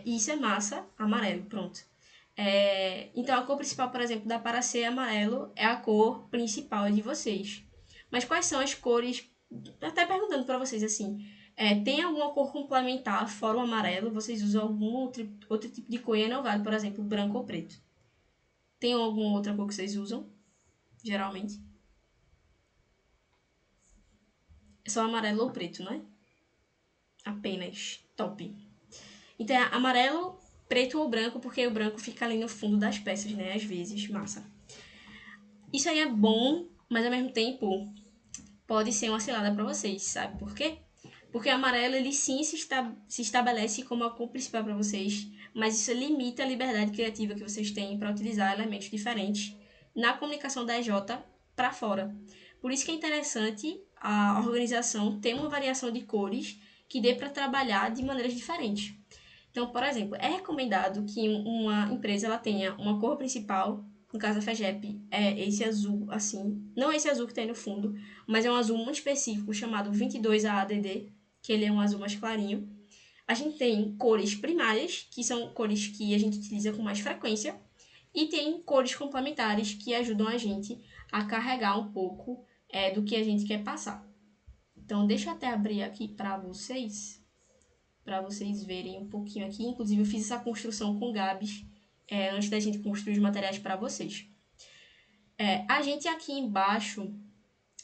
E isso é massa, amarelo, pronto. Então, a cor principal, por exemplo, da Paracê amarelo é a cor principal de vocês. Mas quais são as cores... Até perguntando para vocês, assim... tem alguma cor complementar fora o amarelo? Vocês usam algum outro tipo de cor e não vale, por exemplo, branco ou preto? Tem alguma outra cor que vocês usam, geralmente? É só amarelo ou preto, não é? Apenas. Top. Então é amarelo, preto ou branco, porque o branco fica ali no fundo das peças, né? Às vezes, massa. Isso aí é bom, mas ao mesmo tempo pode ser uma cilada pra vocês, sabe por quê? Porque o amarelo, ele sim se estabelece como a cor principal para vocês, mas isso limita a liberdade criativa que vocês têm para utilizar elementos diferentes na comunicação da EJ para fora. Por isso que é interessante a organização ter uma variação de cores que dê para trabalhar de maneiras diferentes. Então, por exemplo, é recomendado que uma empresa ela tenha uma cor principal, no caso da FEGEP, é esse azul assim, não esse azul que tem no fundo, mas é um azul muito específico chamado 22AADD, que ele é um azul mais clarinho. A gente tem cores primárias, que são cores que a gente utiliza com mais frequência, e tem cores complementares que ajudam a gente a carregar um pouco do que a gente quer passar. Então, deixa eu até abrir aqui para vocês verem um pouquinho aqui. Inclusive, eu fiz essa construção com Gabs antes da gente construir os materiais para vocês. A gente aqui embaixo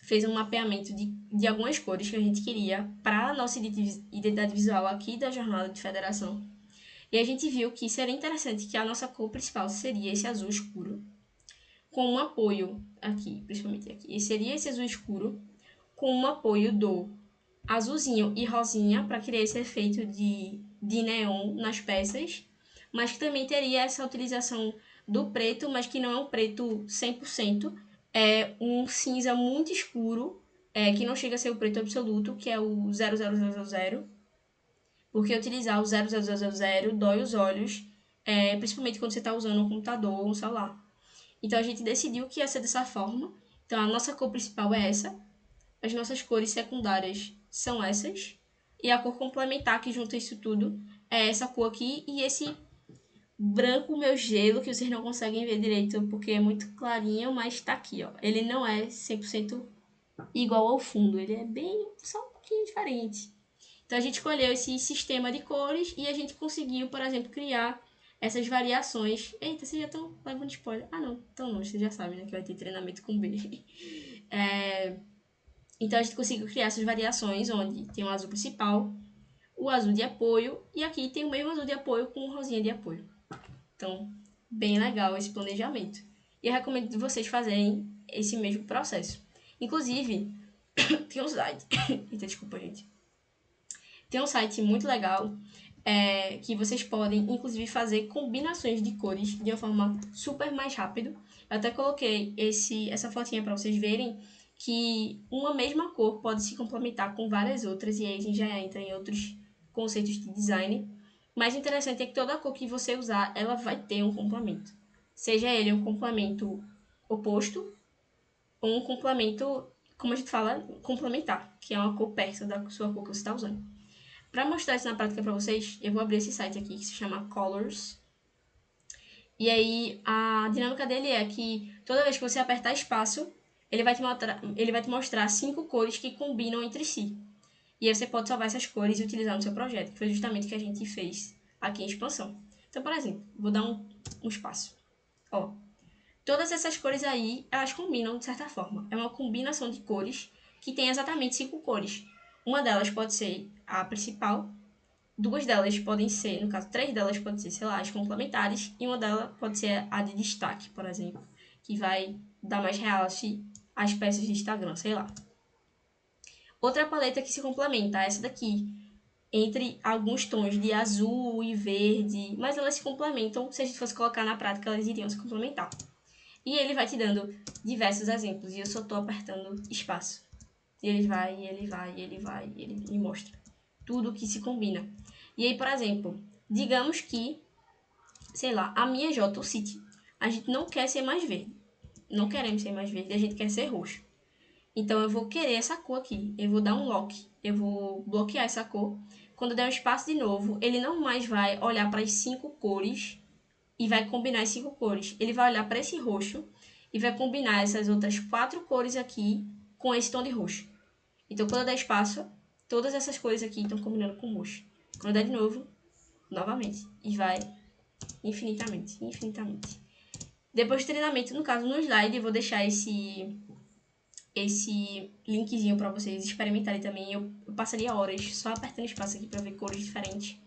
fez um mapeamento de algumas cores que a gente queria para a nossa identidade visual aqui da jornada de federação. E a gente viu que seria interessante que a nossa cor principal seria esse azul escuro, com um apoio aqui, principalmente aqui. E seria esse azul escuro, com um apoio do azulzinho e rosinha, para criar esse efeito de neon nas peças, mas que também teria essa utilização do preto, mas que não é um preto 100%, é um cinza muito escuro, que não chega a ser o preto absoluto, que é o 00000, porque utilizar o 00000 dói os olhos, principalmente quando você está usando um computador ou um celular. Então a gente decidiu que ia ser dessa forma. Então a nossa cor principal é essa, as nossas cores secundárias são essas, e a cor complementar que junta isso tudo é essa cor aqui e esse branco meu gelo, que vocês não conseguem ver direito porque é muito clarinho, mas tá aqui, ó. Ele não é 100% igual ao fundo, ele é bem, só um pouquinho diferente. Então a gente escolheu esse sistema de cores e a gente conseguiu, por exemplo, criar essas variações. Eita, vocês já estão levando spoiler. Ah, não, então não, vocês já sabem, né, que vai ter treinamento com B. Então a gente conseguiu criar essas variações onde tem o azul principal, o azul de apoio e aqui tem o mesmo azul de apoio com rosinha de apoio. Então, bem legal esse planejamento. E eu recomendo vocês fazerem esse mesmo processo. Inclusive, tem um site. Eita, desculpa, gente. Tem um site muito legal que vocês podem, inclusive, fazer combinações de cores de uma forma super mais rápido. Eu até coloquei essa fotinha para vocês verem que uma mesma cor pode se complementar com várias outras, e aí a gente já entra em outros conceitos de design. Mas o interessante é que toda cor que você usar, ela vai ter um complemento. Seja ele um complemento oposto ou um complemento, como a gente fala, complementar, que é uma cor perto da sua cor que você está usando. Para mostrar isso na prática para vocês, eu vou abrir esse site aqui que se chama Colors. E aí a dinâmica dele é que toda vez que você apertar espaço, ele vai te mostrar 5 cores que combinam entre si. E aí você pode salvar essas cores e utilizar no seu projeto, que foi justamente o que a gente fez aqui em expansão. Então, por exemplo, vou dar um espaço. Ó, todas essas cores aí, elas combinam de certa forma. É uma combinação de cores que tem exatamente 5 cores. Uma delas pode ser a principal, duas delas podem ser, no caso, 3 delas podem ser, sei lá, as complementares, e uma delas pode ser a de destaque, por exemplo, que vai dar mais realce às peças de Instagram, sei lá. Outra paleta que se complementa é essa daqui, entre alguns tons de azul e verde, mas elas se complementam, se a gente fosse colocar na prática, elas iriam se complementar. E ele vai te dando diversos exemplos, e eu só tô apertando espaço. E ele vai, ele me mostra tudo que se combina. E aí, por exemplo, digamos que, sei lá, a minha J, o City, a gente não quer ser mais verde. Não queremos ser mais verde, a gente quer ser roxo. Então eu vou querer essa cor aqui, eu vou dar um lock, eu vou bloquear essa cor. Quando der um espaço de novo, ele não mais vai olhar para as 5 cores e vai combinar as 5 cores. Ele vai olhar para esse roxo e vai combinar essas outras 4 cores aqui com esse tom de roxo. Então quando der espaço, todas essas cores aqui estão combinando com roxo. Quando der de novo, novamente. E vai infinitamente. Depois do treinamento, no caso, no slide, eu vou deixar esse linkzinho para vocês experimentarem também. Eu passaria horas só apertando espaço aqui para ver cores diferentes,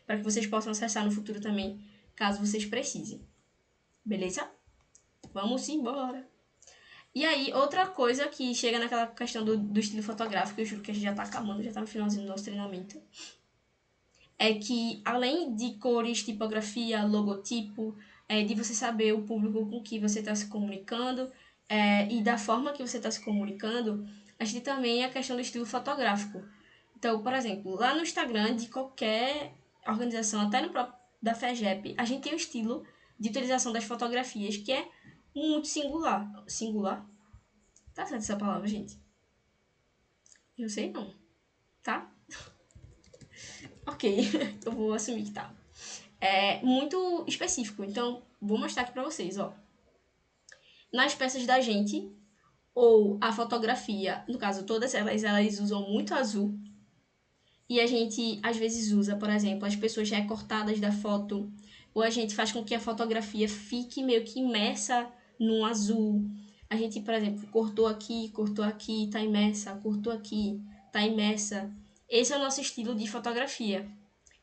para que vocês possam acessar no futuro também, caso vocês precisem. Beleza? Vamos embora! E aí, outra coisa que chega naquela questão do estilo fotográfico, eu juro que a gente já tá acabando, já tá no finalzinho do nosso treinamento, é que além de cores, tipografia, logotipo, de você saber o público com que você está se comunicando e da forma que você está se comunicando, a gente também é a questão do estilo fotográfico. Então, por exemplo, lá no Instagram de qualquer organização, até no próprio da FEGEP, a gente tem um estilo de utilização das fotografias que é muito singular. Singular? Tá certo essa palavra, gente? Eu sei não, tá? Ok, eu vou assumir que tá. É muito específico, então vou mostrar aqui pra vocês, ó. Nas peças da gente, ou a fotografia, no caso todas elas usam muito azul, e a gente às vezes usa, por exemplo, as pessoas recortadas da foto, ou a gente faz com que a fotografia fique meio que imersa num azul. A gente, por exemplo, cortou aqui, tá imersa, cortou aqui, tá imersa. Esse é o nosso estilo de fotografia.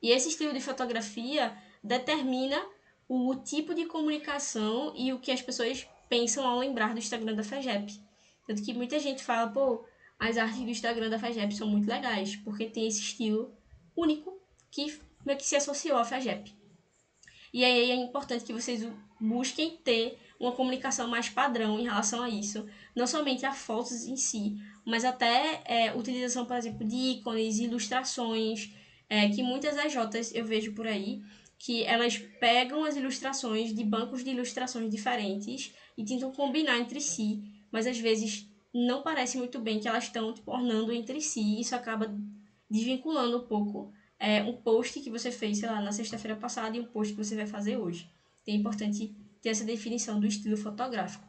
E esse estilo de fotografia determina o tipo de comunicação e o que as pessoas pensam ao lembrar do Instagram da FAGEP. Tanto que muita gente fala, pô, as artes do Instagram da FAGEP são muito legais, porque tem esse estilo único que meio que se associou à FAGEP. E aí é importante que vocês busquem ter uma comunicação mais padrão em relação a isso. Não somente a fotos em si, mas até utilização, por exemplo, de ícones, ilustrações, que muitas AJs eu vejo por aí, que elas pegam as ilustrações de bancos de ilustrações diferentes e tentam combinar entre si, mas às vezes não parece muito bem que elas estão tipo, ornando entre si, e isso acaba desvinculando um pouco um post que você fez, sei lá, na sexta-feira passada e um post que você vai fazer hoje. Então é importante ter essa definição do estilo fotográfico.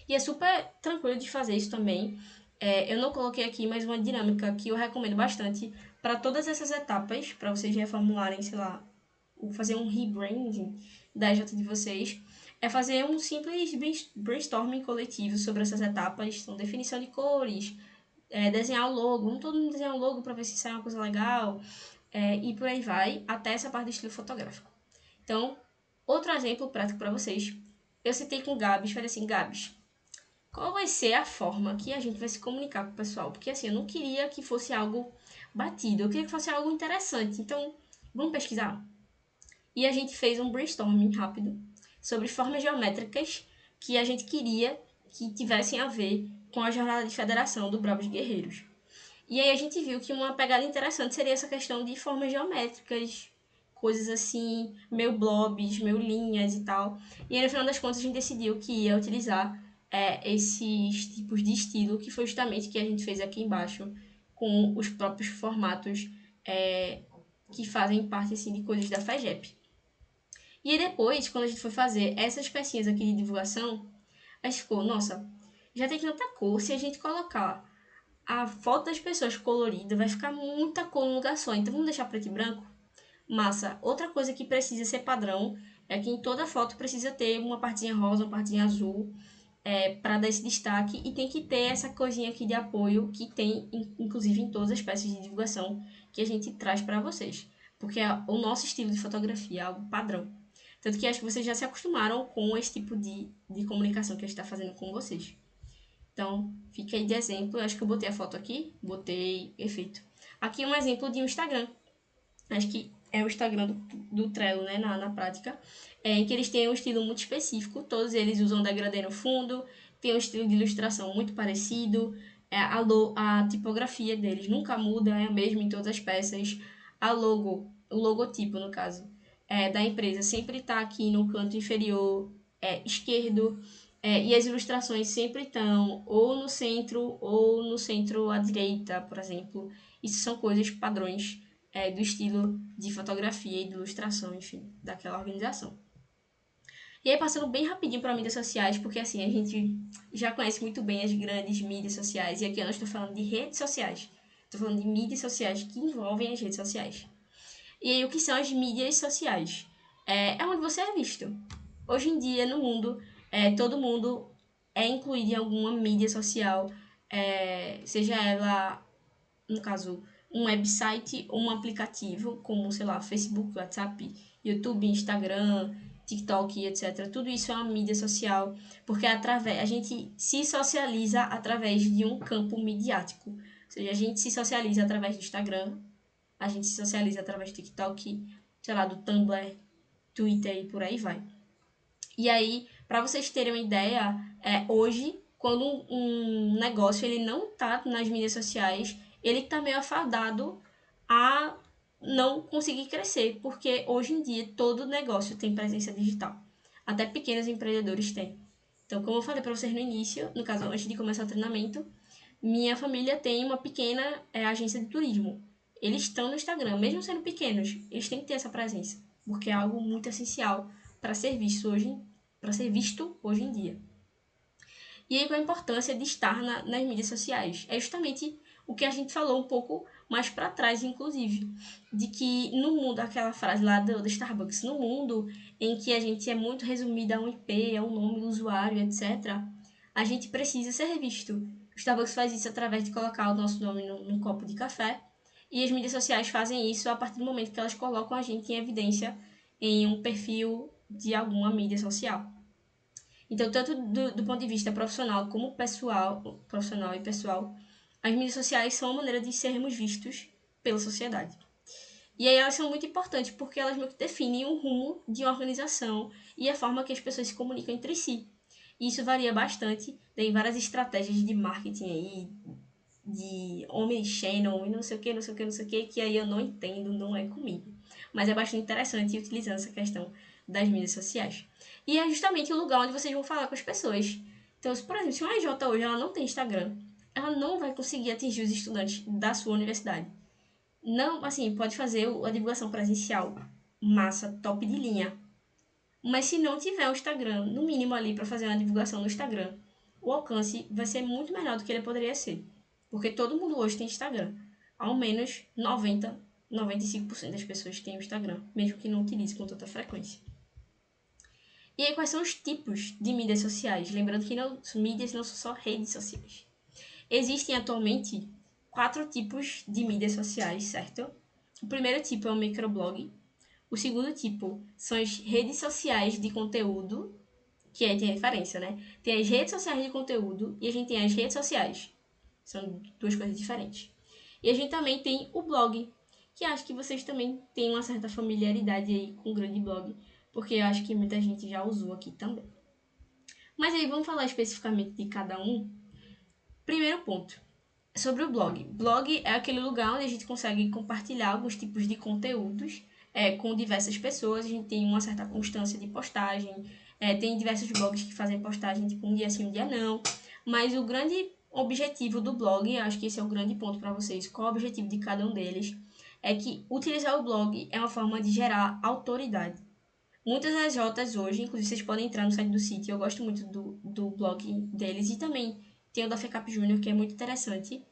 E é super tranquilo de fazer isso também. Eu não coloquei aqui, mas uma dinâmica que eu recomendo bastante para todas essas etapas, para vocês reformularem, sei lá, fazer um rebranding da EJ de vocês, é fazer um simples brainstorming coletivo sobre essas etapas, então definição de cores, desenhar o logo, vamos todo mundo desenhar um logo para ver se sai uma coisa legal, e por aí vai, até essa parte do estilo fotográfico. Então, outro exemplo prático para vocês, eu citei com o Gabs, falei assim, Gabs, qual vai ser a forma que a gente vai se comunicar com o pessoal? Porque assim, eu não queria que fosse algo batido, eu queria que fosse algo interessante, então vamos pesquisar? E a gente fez um brainstorming rápido sobre formas geométricas que a gente queria que tivessem a ver com a jornada de federação do Bravos Guerreiros. E aí a gente viu que uma pegada interessante seria essa questão de formas geométricas, coisas assim, meio blobs, meio linhas e tal. E aí no final das contas a gente decidiu que ia utilizar esses tipos de estilo, que foi justamente o que a gente fez aqui embaixo, com os próprios formatos que fazem parte assim, de coisas da FAGEP. E aí depois, quando a gente foi fazer essas pecinhas aqui de divulgação, a gente ficou, nossa, já tem tanta cor, se a gente colocar a foto das pessoas colorida, vai ficar muita cor no lugar só. Então vamos deixar preto e branco? Massa. Outra coisa que precisa ser padrão é que em toda foto precisa ter uma partinha rosa, uma partinha azul, para dar esse destaque. E tem que ter essa coisinha aqui de apoio que tem, inclusive, em todas as peças de divulgação que a gente traz para vocês. Porque é o nosso estilo de fotografia é algo padrão. Tanto que acho que vocês já se acostumaram com esse tipo de comunicação que a gente está fazendo com vocês. Então, fica aí de exemplo. Eu acho que eu botei a foto aqui. Botei. Perfeito. Aqui é um exemplo de um Instagram. Acho que é o Instagram do Trello, né? Na prática. Em que eles têm um estilo muito específico. Todos eles usam degradê no fundo. Tem um estilo de ilustração muito parecido. A tipografia deles nunca muda. É a mesma em todas as peças. A logo, o logotipo, no caso, da empresa sempre está aqui no canto inferior esquerdo. E as ilustrações sempre estão ou no centro à direita, por exemplo. Isso são coisas padrões do estilo de fotografia e de ilustração, enfim, daquela organização. E aí, passando bem rapidinho para mídias sociais, porque assim, a gente já conhece muito bem as grandes mídias sociais, e aqui eu não estou falando de redes sociais, estou falando de mídias sociais que envolvem as redes sociais. E aí, o que são as mídias sociais? É onde você é visto. Hoje em dia, no mundo, todo mundo é incluído em alguma mídia social, seja ela, no caso, um website ou um aplicativo, como, sei lá, Facebook, WhatsApp, YouTube, Instagram, TikTok, etc. Tudo isso é uma mídia social, porque a gente se socializa através de um campo midiático. Ou seja, a gente se socializa através do Instagram, a gente se socializa através do TikTok, sei lá, do Tumblr, Twitter e por aí vai. E aí, para vocês terem uma ideia, hoje, quando um negócio ele não tá nas mídias sociais, ele tá meio afadado a não conseguir crescer, porque hoje em dia todo negócio tem presença digital. Até pequenos empreendedores têm. Então, como eu falei para vocês no início, no caso, antes de começar o treinamento, minha família tem uma pequena agência de turismo. Eles estão no Instagram, mesmo sendo pequenos, eles têm que ter essa presença, porque é algo muito essencial para ser visto hoje em dia. E aí, qual a importância de estar nas mídias sociais? É justamente o que a gente falou um pouco mais para trás, inclusive, de que no mundo, aquela frase lá do Starbucks, no mundo em que a gente é muito resumida a um IP, a um nome do usuário, etc., a gente precisa ser visto. O Starbucks faz isso através de colocar o nosso nome num copo de café, e as mídias sociais fazem isso a partir do momento que elas colocam a gente em evidência em um perfil de alguma mídia social. Então, tanto do ponto de vista profissional como profissional e pessoal, as mídias sociais são uma maneira de sermos vistos pela sociedade. E aí elas são muito importantes porque elas meio que definem o rumo de uma organização e a forma que as pessoas se comunicam entre si. E isso varia bastante, tem várias estratégias de marketing aí, de omnichannel e não sei o que, não sei o que, não sei o que, que aí eu não entendo, não é comigo. Mas é bastante interessante utilizando essa questão das mídias sociais. E é justamente o lugar onde vocês vão falar com as pessoas. Então, por exemplo, se uma EJ hoje ela não tem Instagram, ela não vai conseguir atingir os estudantes da sua universidade. Não, assim, pode fazer a divulgação presencial, massa, top de linha. Mas se não tiver o Instagram, no mínimo ali para fazer uma divulgação no Instagram, o alcance vai ser muito menor do que ele poderia ser. Porque todo mundo hoje tem Instagram. Ao menos 95% das pessoas têm o Instagram, mesmo que não utilize com tanta frequência. E aí, quais são os tipos de mídias sociais? Lembrando que mídias não são só redes sociais. Existem atualmente 4 tipos de mídias sociais, certo? O primeiro tipo é o microblog. O segundo tipo são as redes sociais de conteúdo, que aí tem a diferença, né? Tem as redes sociais de conteúdo e a gente tem as redes sociais. São duas coisas diferentes. E a gente também tem o blog, que acho que vocês também têm uma certa familiaridade aí com o grande blog, porque eu acho que muita gente já usou aqui também. Mas aí vamos falar especificamente de cada um. Primeiro ponto, sobre o blog. Blog é aquele lugar onde a gente consegue compartilhar alguns tipos de conteúdos com diversas pessoas. A gente tem uma certa constância de postagem. Tem diversos blogs que fazem postagem tipo um dia sim, um dia não. Mas o grande objetivo do blog, acho que esse é o grande ponto para vocês, qual é o objetivo de cada um deles, é que utilizar o blog é uma forma de gerar autoridade. Muitas EJs hoje, inclusive vocês podem entrar no site do sítio, eu gosto muito do blog deles e também tem o da FECAP Júnior, que é muito interessante,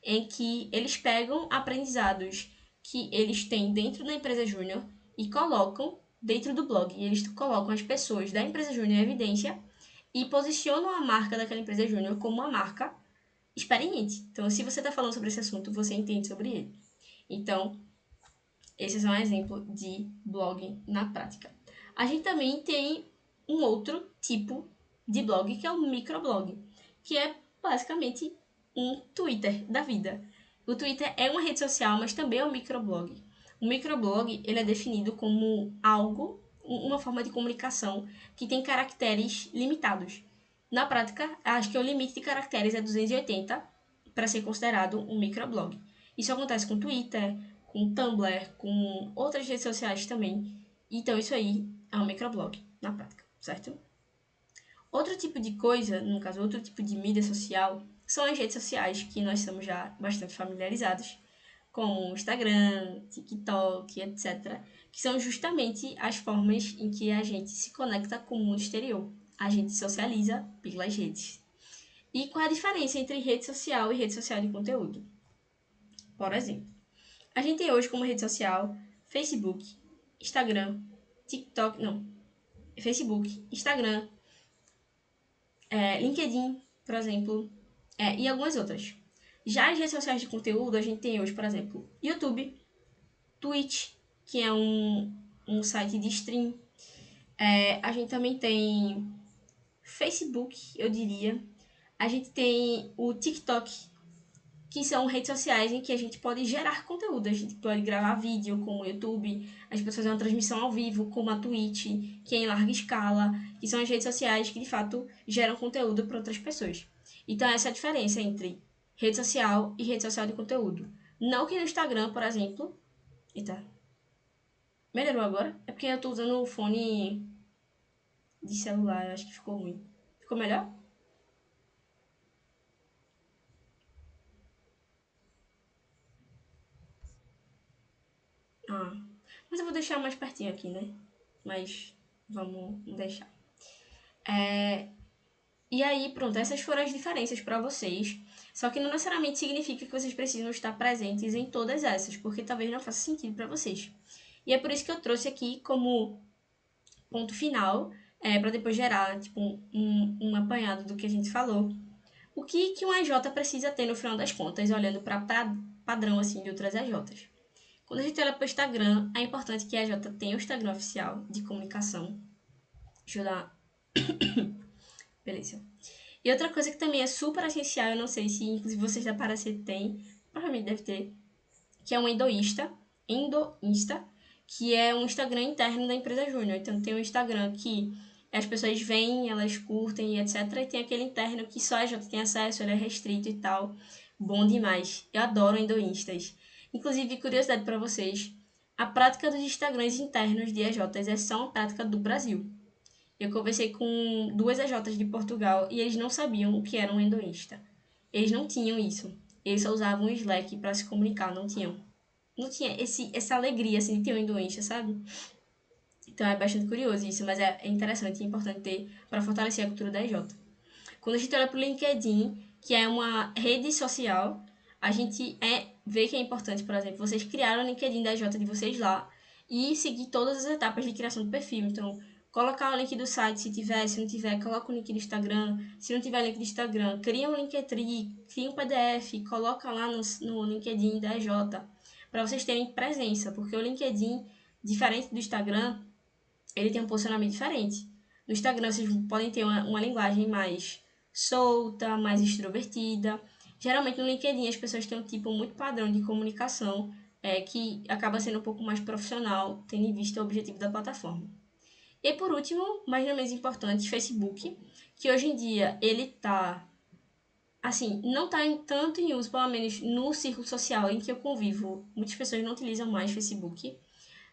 em que eles pegam aprendizados que eles têm dentro da empresa júnior e colocam dentro do blog. E eles colocam as pessoas da empresa júnior em evidência e posicionam a marca daquela empresa júnior como uma marca experiente. Então, se você está falando sobre esse assunto, você entende sobre ele. Então, esse é um exemplo de blog na prática. A gente também tem um outro tipo de blog, que é o microblog, que é basicamente um Twitter da vida. O Twitter é uma rede social, mas também é um microblog. O microblog ele é definido como algo, uma forma de comunicação que tem caracteres limitados. Na prática, acho que o limite de caracteres é 280 para ser considerado um microblog. Isso acontece com Twitter, com Tumblr, com outras redes sociais também. Então, isso aí é um microblog na prática, certo? Outro tipo de coisa, no caso, outro tipo de mídia social, são as redes sociais que nós estamos já bastante familiarizados, como Instagram, TikTok, etc., que são justamente as formas em que a gente se conecta com o mundo exterior. A gente socializa pelas redes. E qual é a diferença entre rede social e rede social de conteúdo? Por exemplo, a gente tem hoje como rede social Facebook, Instagram, TikTok, não, Facebook, Instagram, LinkedIn, por exemplo, e algumas outras. Já as redes sociais de conteúdo, a gente tem hoje, por exemplo, YouTube, Twitch, que é um site de stream, A gente também tem Facebook, eu diria. A gente tem o TikTok, que são redes sociais em que a gente pode gerar conteúdo. A gente pode gravar vídeo, como o YouTube, a gente pode fazer uma transmissão ao vivo, como a Twitch, que é em larga escala, que são as redes sociais que, de fato, geram conteúdo para outras pessoas. Então, essa é a diferença entre rede social e rede social de conteúdo. Não que no Instagram, por exemplo... Eita, melhorou agora? É porque eu tô usando o fone de celular, eu acho que ficou ruim. Ficou melhor? Ah, mas eu vou deixar mais pertinho aqui, né? Mas vamos deixar. E aí, pronto, essas foram as diferenças para vocês. Só que não necessariamente significa que vocês precisam estar presentes em todas essas, porque talvez não faça sentido para vocês. E é por isso que eu trouxe aqui como ponto final, para depois gerar tipo, um apanhado do que a gente falou. O que um AJ precisa ter no final das contas, olhando para padrão assim de outras AJs. Quando a gente olha para o Instagram, é importante que a AJ tenha o Instagram oficial de comunicação. Deixa eu dar. Beleza. E outra coisa que também é super essencial, eu não sei se inclusive vocês da Paracet têm, provavelmente deve ter, que é um Endoinsta, que é um Instagram interno da empresa Júnior. Então tem um Instagram que as pessoas veem, elas curtem e etc. E tem aquele interno que só a Jota tem acesso, ele é restrito e tal. Bom demais. Eu adoro Endoinstas. Inclusive, curiosidade para vocês, a prática dos Instagrams internos de EJs é só uma prática do Brasil. Eu conversei com duas EJs de Portugal e eles não sabiam o que era um endoísta. Eles não tinham isso. Eles só usavam o Slack para se comunicar, não tinham. Não tinha essa alegria assim, de ter um endoísta, sabe? Então é bastante curioso isso, mas é interessante e importante ter para fortalecer a cultura da EJ. Quando a gente olha para o LinkedIn, que é uma rede social, a gente vê que é importante, por exemplo, vocês criaram o LinkedIn da EJ de vocês lá e seguir todas as etapas de criação do perfil. Então, colocar o link do site se tiver, se não tiver, coloca o link do Instagram. Se não tiver link do Instagram, cria um Linktree, cria um PDF, coloca lá no LinkedIn da EJ, para vocês terem presença, porque o LinkedIn, diferente do Instagram, ele tem um posicionamento diferente. No Instagram, vocês podem ter uma linguagem mais solta, mais extrovertida. Geralmente no LinkedIn as pessoas têm um tipo muito padrão de comunicação que acaba sendo um pouco mais profissional, tendo em vista o objetivo da plataforma. E por último, mas não menos importante, Facebook, que hoje em dia ele está, assim, não está tanto em uso, pelo menos no círculo social em que eu convivo. Muitas pessoas não utilizam mais Facebook,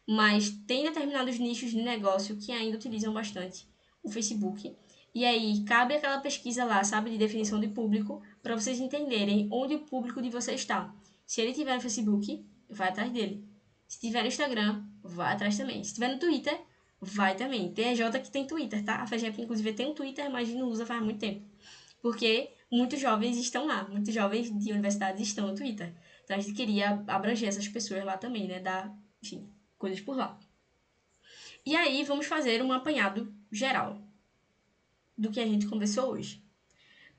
mas tem determinados nichos de negócio que ainda utilizam bastante o Facebook. E aí cabe aquela pesquisa lá, sabe, de definição de público, para vocês entenderem onde o público de você está. Se ele tiver no Facebook, vai atrás dele. Se tiver no Instagram, vai atrás também. Se tiver no Twitter, vai também. Tem a Jota que tem Twitter, tá? A FGEP, inclusive, tem um Twitter, mas não usa faz muito tempo. Porque muitos jovens estão lá, muitos jovens de universidades estão no Twitter. Então a gente queria abranger essas pessoas lá também, né? Dar, enfim, coisas por lá. E aí vamos fazer um apanhado geral do que a gente conversou hoje.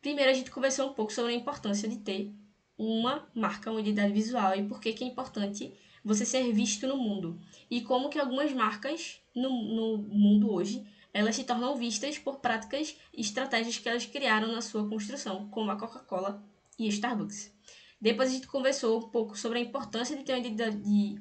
Primeiro a gente conversou um pouco sobre a importância de ter uma marca, uma identidade visual e por que é importante você ser visto no mundo. E como que algumas marcas no mundo hoje, elas se tornam vistas por práticas e estratégias que elas criaram na sua construção, como a Coca-Cola e a Starbucks. Depois a gente conversou um pouco sobre a importância de ter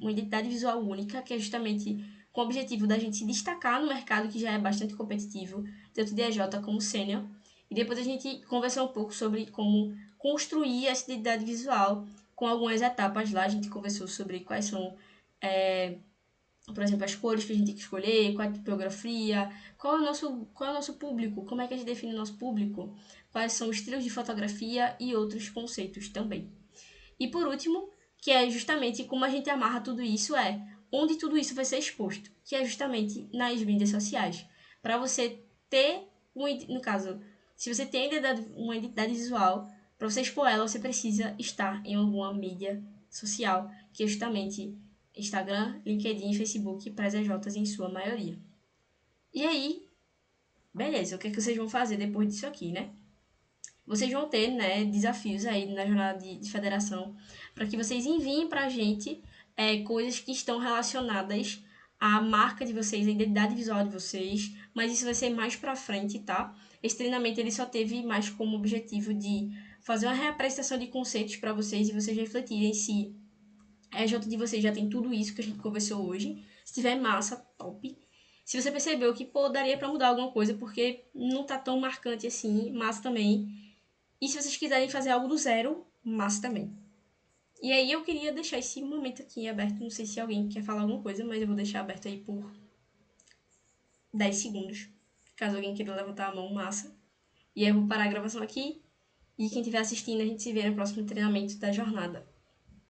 uma identidade visual única, que é justamente com o objetivo da gente se destacar no mercado que já é bastante competitivo, tanto de EJ como sênior. E depois a gente conversou um pouco sobre como construir essa identidade visual com algumas etapas lá. A gente conversou sobre quais são, por exemplo, as cores que a gente tem que escolher, qual é a tipografia, qual é o nosso público, como é que a gente define o nosso público, quais são os estilos de fotografia e outros conceitos também. E por último, que é justamente como a gente amarra tudo isso, onde tudo isso vai ser exposto, que é justamente nas mídias sociais. Para você ter, no caso, se você tem uma identidade visual, para você expor ela, você precisa estar em alguma mídia social, que é justamente Instagram, LinkedIn e Facebook, para as EJs em sua maioria. E aí, beleza, o que é que vocês vão fazer depois disso aqui, né? Vocês vão ter, né, desafios aí na jornada de federação para que vocês enviem para a gente coisas que estão relacionadas a marca de vocês, a identidade visual de vocês, mas isso vai ser mais pra frente, tá? Esse treinamento ele só teve mais como objetivo de fazer uma reapresentação de conceitos para vocês e vocês refletirem se junto de vocês já tem tudo isso que a gente conversou hoje. Se tiver massa, top. Se você percebeu que, pô, daria pra mudar alguma coisa, porque não tá tão marcante assim, massa também. E se vocês quiserem fazer algo do zero, massa também. E aí eu queria deixar esse momento aqui aberto. Não sei se alguém quer falar alguma coisa, mas eu vou deixar aberto aí por 10 segundos. Caso alguém queira levantar a mão, massa. E aí eu vou parar a gravação aqui. E quem estiver assistindo, a gente se vê no próximo treinamento da jornada.